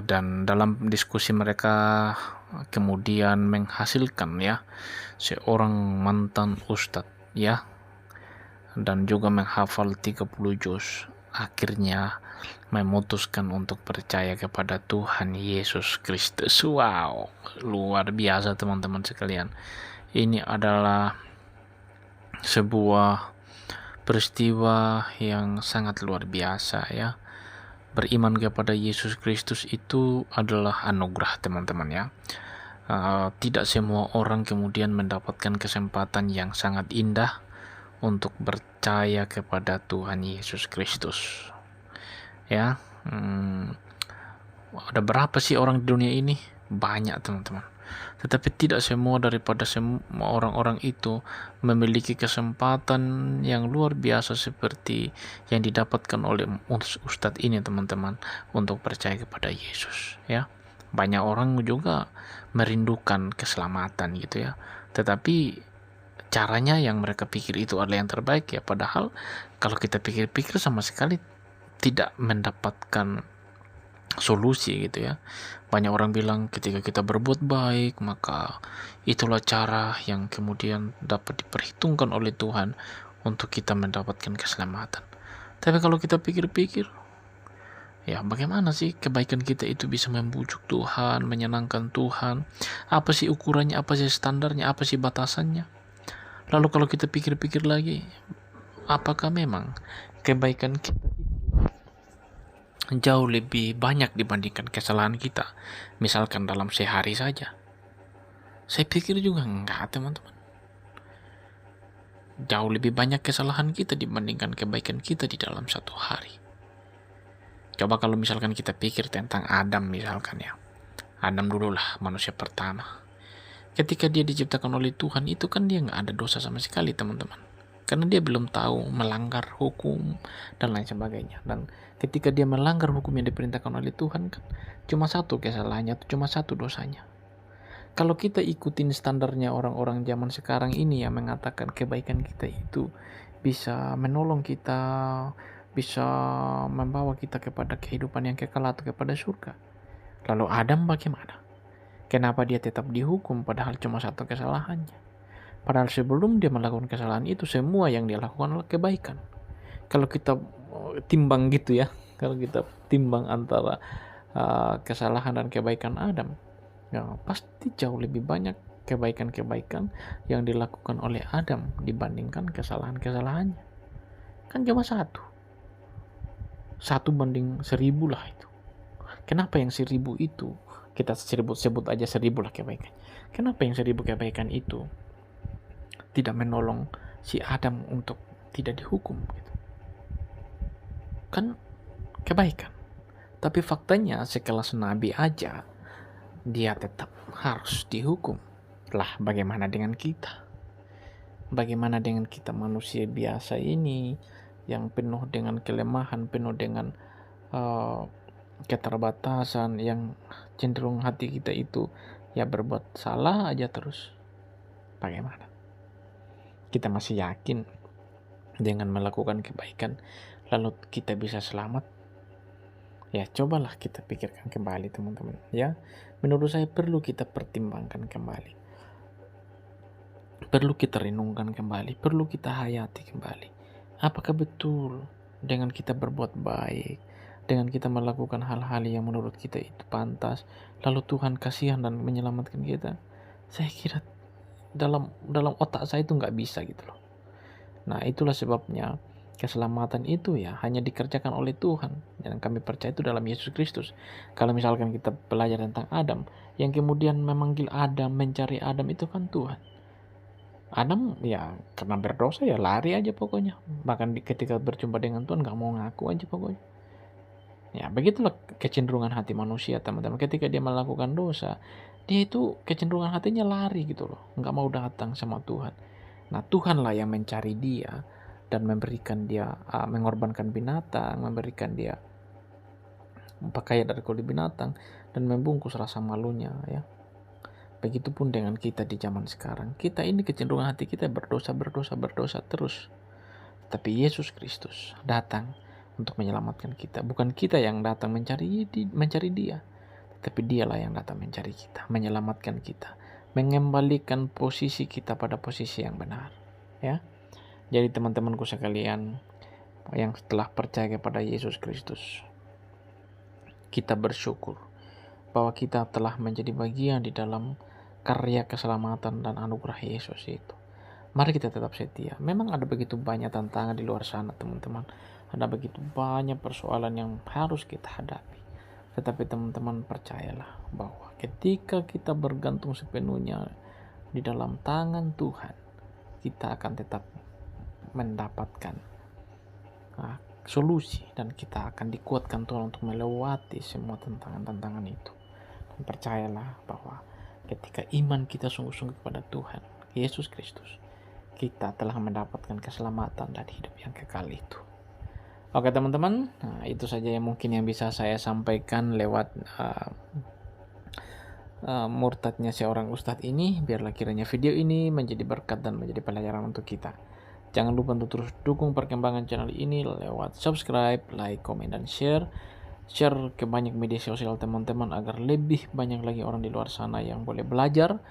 dan dalam diskusi mereka kemudian menghasilkan ya seorang mantan ustadz ya, dan juga menghafal 30 juz, akhirnya memutuskan untuk percaya kepada Tuhan Yesus Kristus. Wow, luar biasa teman-teman sekalian. Ini adalah sebuah peristiwa yang sangat luar biasa ya. Beriman kepada Yesus Kristus itu adalah anugerah teman-teman ya. Tidak semua orang kemudian mendapatkan kesempatan yang sangat indah untuk percaya kepada Tuhan Yesus Kristus ya. Ada berapa sih orang di dunia ini? Banyak teman-teman, tetapi tidak semua daripada semua orang-orang itu memiliki kesempatan yang luar biasa seperti yang didapatkan oleh Ustadz ini teman-teman, untuk percaya kepada Yesus ya. Banyak orang juga merindukan keselamatan gitu ya, tetapi caranya yang mereka pikir itu adalah yang terbaik ya, padahal kalau kita pikir-pikir sama sekali tidak mendapatkan solusi gitu ya. Banyak orang bilang ketika kita berbuat baik maka itulah cara yang kemudian dapat diperhitungkan oleh Tuhan untuk kita mendapatkan keselamatan. Tapi kalau kita pikir-pikir, ya bagaimana sih kebaikan kita itu bisa membujuk Tuhan, menyenangkan Tuhan? Apa sih ukurannya, apa sih standarnya, apa sih batasannya? Lalu kalau kita pikir-pikir lagi, apakah memang kebaikan kita jauh lebih banyak dibandingkan kesalahan kita? Misalkan dalam sehari saja. Saya pikir juga enggak teman-teman. Jauh lebih banyak kesalahan kita dibandingkan kebaikan kita di dalam satu hari. Coba kalau misalkan kita pikir tentang Adam misalkan ya. Adam dululah manusia pertama. Ketika dia diciptakan oleh Tuhan itu kan dia nggak ada dosa sama sekali teman-teman, karena dia belum tahu melanggar hukum dan lain sebagainya. Dan ketika dia melanggar hukum yang diperintahkan oleh Tuhan kan cuma satu kesalahannya, cuma satu dosanya. Kalau kita ikutin standarnya orang-orang zaman sekarang ini yang mengatakan kebaikan kita itu bisa menolong kita, bisa membawa kita kepada kehidupan yang kekal atau kepada surga. Lalu Adam bagaimana? Kenapa dia tetap dihukum padahal cuma satu kesalahannya? Padahal sebelum dia melakukan kesalahan itu semua yang dia lakukan adalah kebaikan. Kalau kita timbang gitu ya, kalau kita timbang antara kesalahan dan kebaikan Adam, ya pasti jauh lebih banyak kebaikan-kebaikan yang dilakukan oleh Adam dibandingkan kesalahan-kesalahannya. Kan cuma satu banding 1000 lah itu. Kenapa yang 1000 itu kita sebut aja 1000 lah kebaikan? Kenapa yang 1000 kebaikan itu tidak menolong si Adam untuk tidak dihukum gitu? Kan kebaikan. Tapi faktanya sekelas Nabi aja dia tetap harus dihukum. Lah bagaimana dengan kita? Bagaimana dengan kita manusia biasa ini yang penuh dengan kelemahan, penuh dengan keterbatasan, yang cenderung hati kita itu ya berbuat salah aja terus? Bagaimana? Kita masih yakin dengan melakukan kebaikan lalu kita bisa selamat? Ya cobalah kita pikirkan kembali teman-teman ya. Menurut saya perlu kita pertimbangkan kembali, perlu kita renungkan kembali, perlu kita hayati kembali. Apakah betul dengan kita berbuat baik, dengan kita melakukan hal-hal yang menurut kita itu pantas, lalu Tuhan kasihan dan menyelamatkan kita? Saya kira dalam otak saya itu nggak bisa gitu loh. Nah itulah sebabnya keselamatan itu ya hanya dikerjakan oleh Tuhan, dan kami percaya itu dalam Yesus Kristus. Kalau misalkan kita belajar tentang Adam, yang kemudian memanggil Adam, mencari Adam itu kan Tuhan. Adam ya karena berdosa ya lari aja pokoknya, bahkan ketika berjumpa dengan Tuhan nggak mau ngaku aja pokoknya. Ya begitulah kecenderungan hati manusia teman-teman. Ketika dia melakukan dosa, dia itu kecenderungan hatinya lari gitu loh, nggak mau datang sama Tuhan. Nah Tuhanlah yang mencari dia dan memberikan dia, mengorbankan binatang, memberikan dia pakaian dari kulit binatang dan membungkus rasa malunya ya. Begitupun dengan kita di zaman sekarang. Kita ini kecenderungan hati kita berdosa terus. Tapi Yesus Kristus datang untuk menyelamatkan kita. Bukan kita yang datang mencari dia, tapi dialah yang datang mencari kita, menyelamatkan kita, mengembalikan posisi kita pada posisi yang benar ya. Jadi teman-temanku sekalian yang telah percaya kepada Yesus Kristus, kita bersyukur bahwa kita telah menjadi bagian di dalam karya keselamatan dan anugerah Yesus itu. Mari kita tetap setia. Memang ada begitu banyak tantangan di luar sana, teman-teman. Ada begitu banyak persoalan yang harus kita hadapi. Tetapi teman-teman percayalah bahwa ketika kita bergantung sepenuhnya di dalam tangan Tuhan, kita akan tetap mendapatkan solusi, dan kita akan dikuatkan Tuhan untuk melewati semua tantangan-tantangan itu. Dan percayalah bahwa ketika iman kita sungguh-sungguh kepada Tuhan Yesus Kristus, kita telah mendapatkan keselamatan dan hidup yang kekal itu. Oke teman-teman, itu saja yang mungkin yang bisa saya sampaikan lewat murtadnya seorang ustadz ini. Biarlah kiranya video ini menjadi berkat dan menjadi pelajaran untuk kita. Jangan lupa untuk terus dukung perkembangan channel ini lewat subscribe, like, komen, dan share. Share ke banyak media sosial teman-teman agar lebih banyak lagi orang di luar sana yang boleh belajar,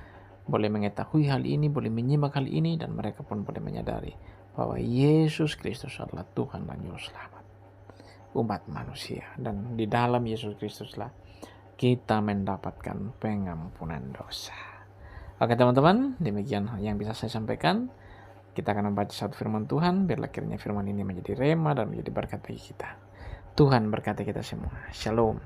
boleh mengetahui hal ini, boleh menyimak hal ini, dan mereka pun boleh menyadari bahwa Yesus Kristus adalah Tuhan dan Juru Selamat umat manusia. Dan di dalam Yesus Kristuslah kita mendapatkan pengampunan dosa. Oke teman-teman, demikian yang bisa saya sampaikan. Kita akan membaca satu firman Tuhan. Biarlah kiranya firman ini menjadi rema dan menjadi berkat bagi kita. Tuhan berkati kita semua. Shalom.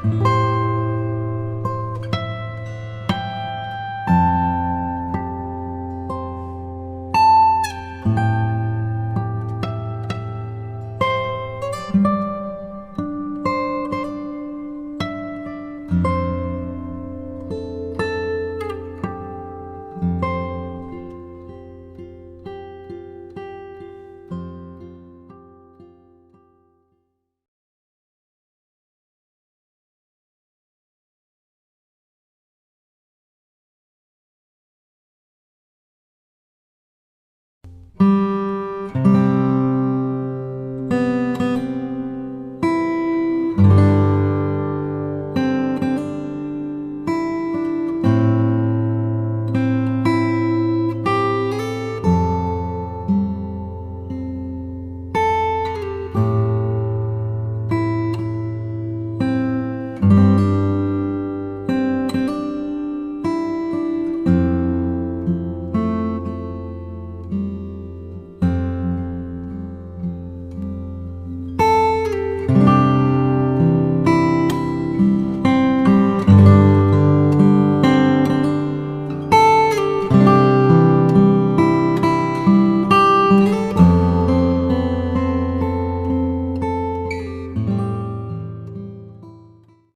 you.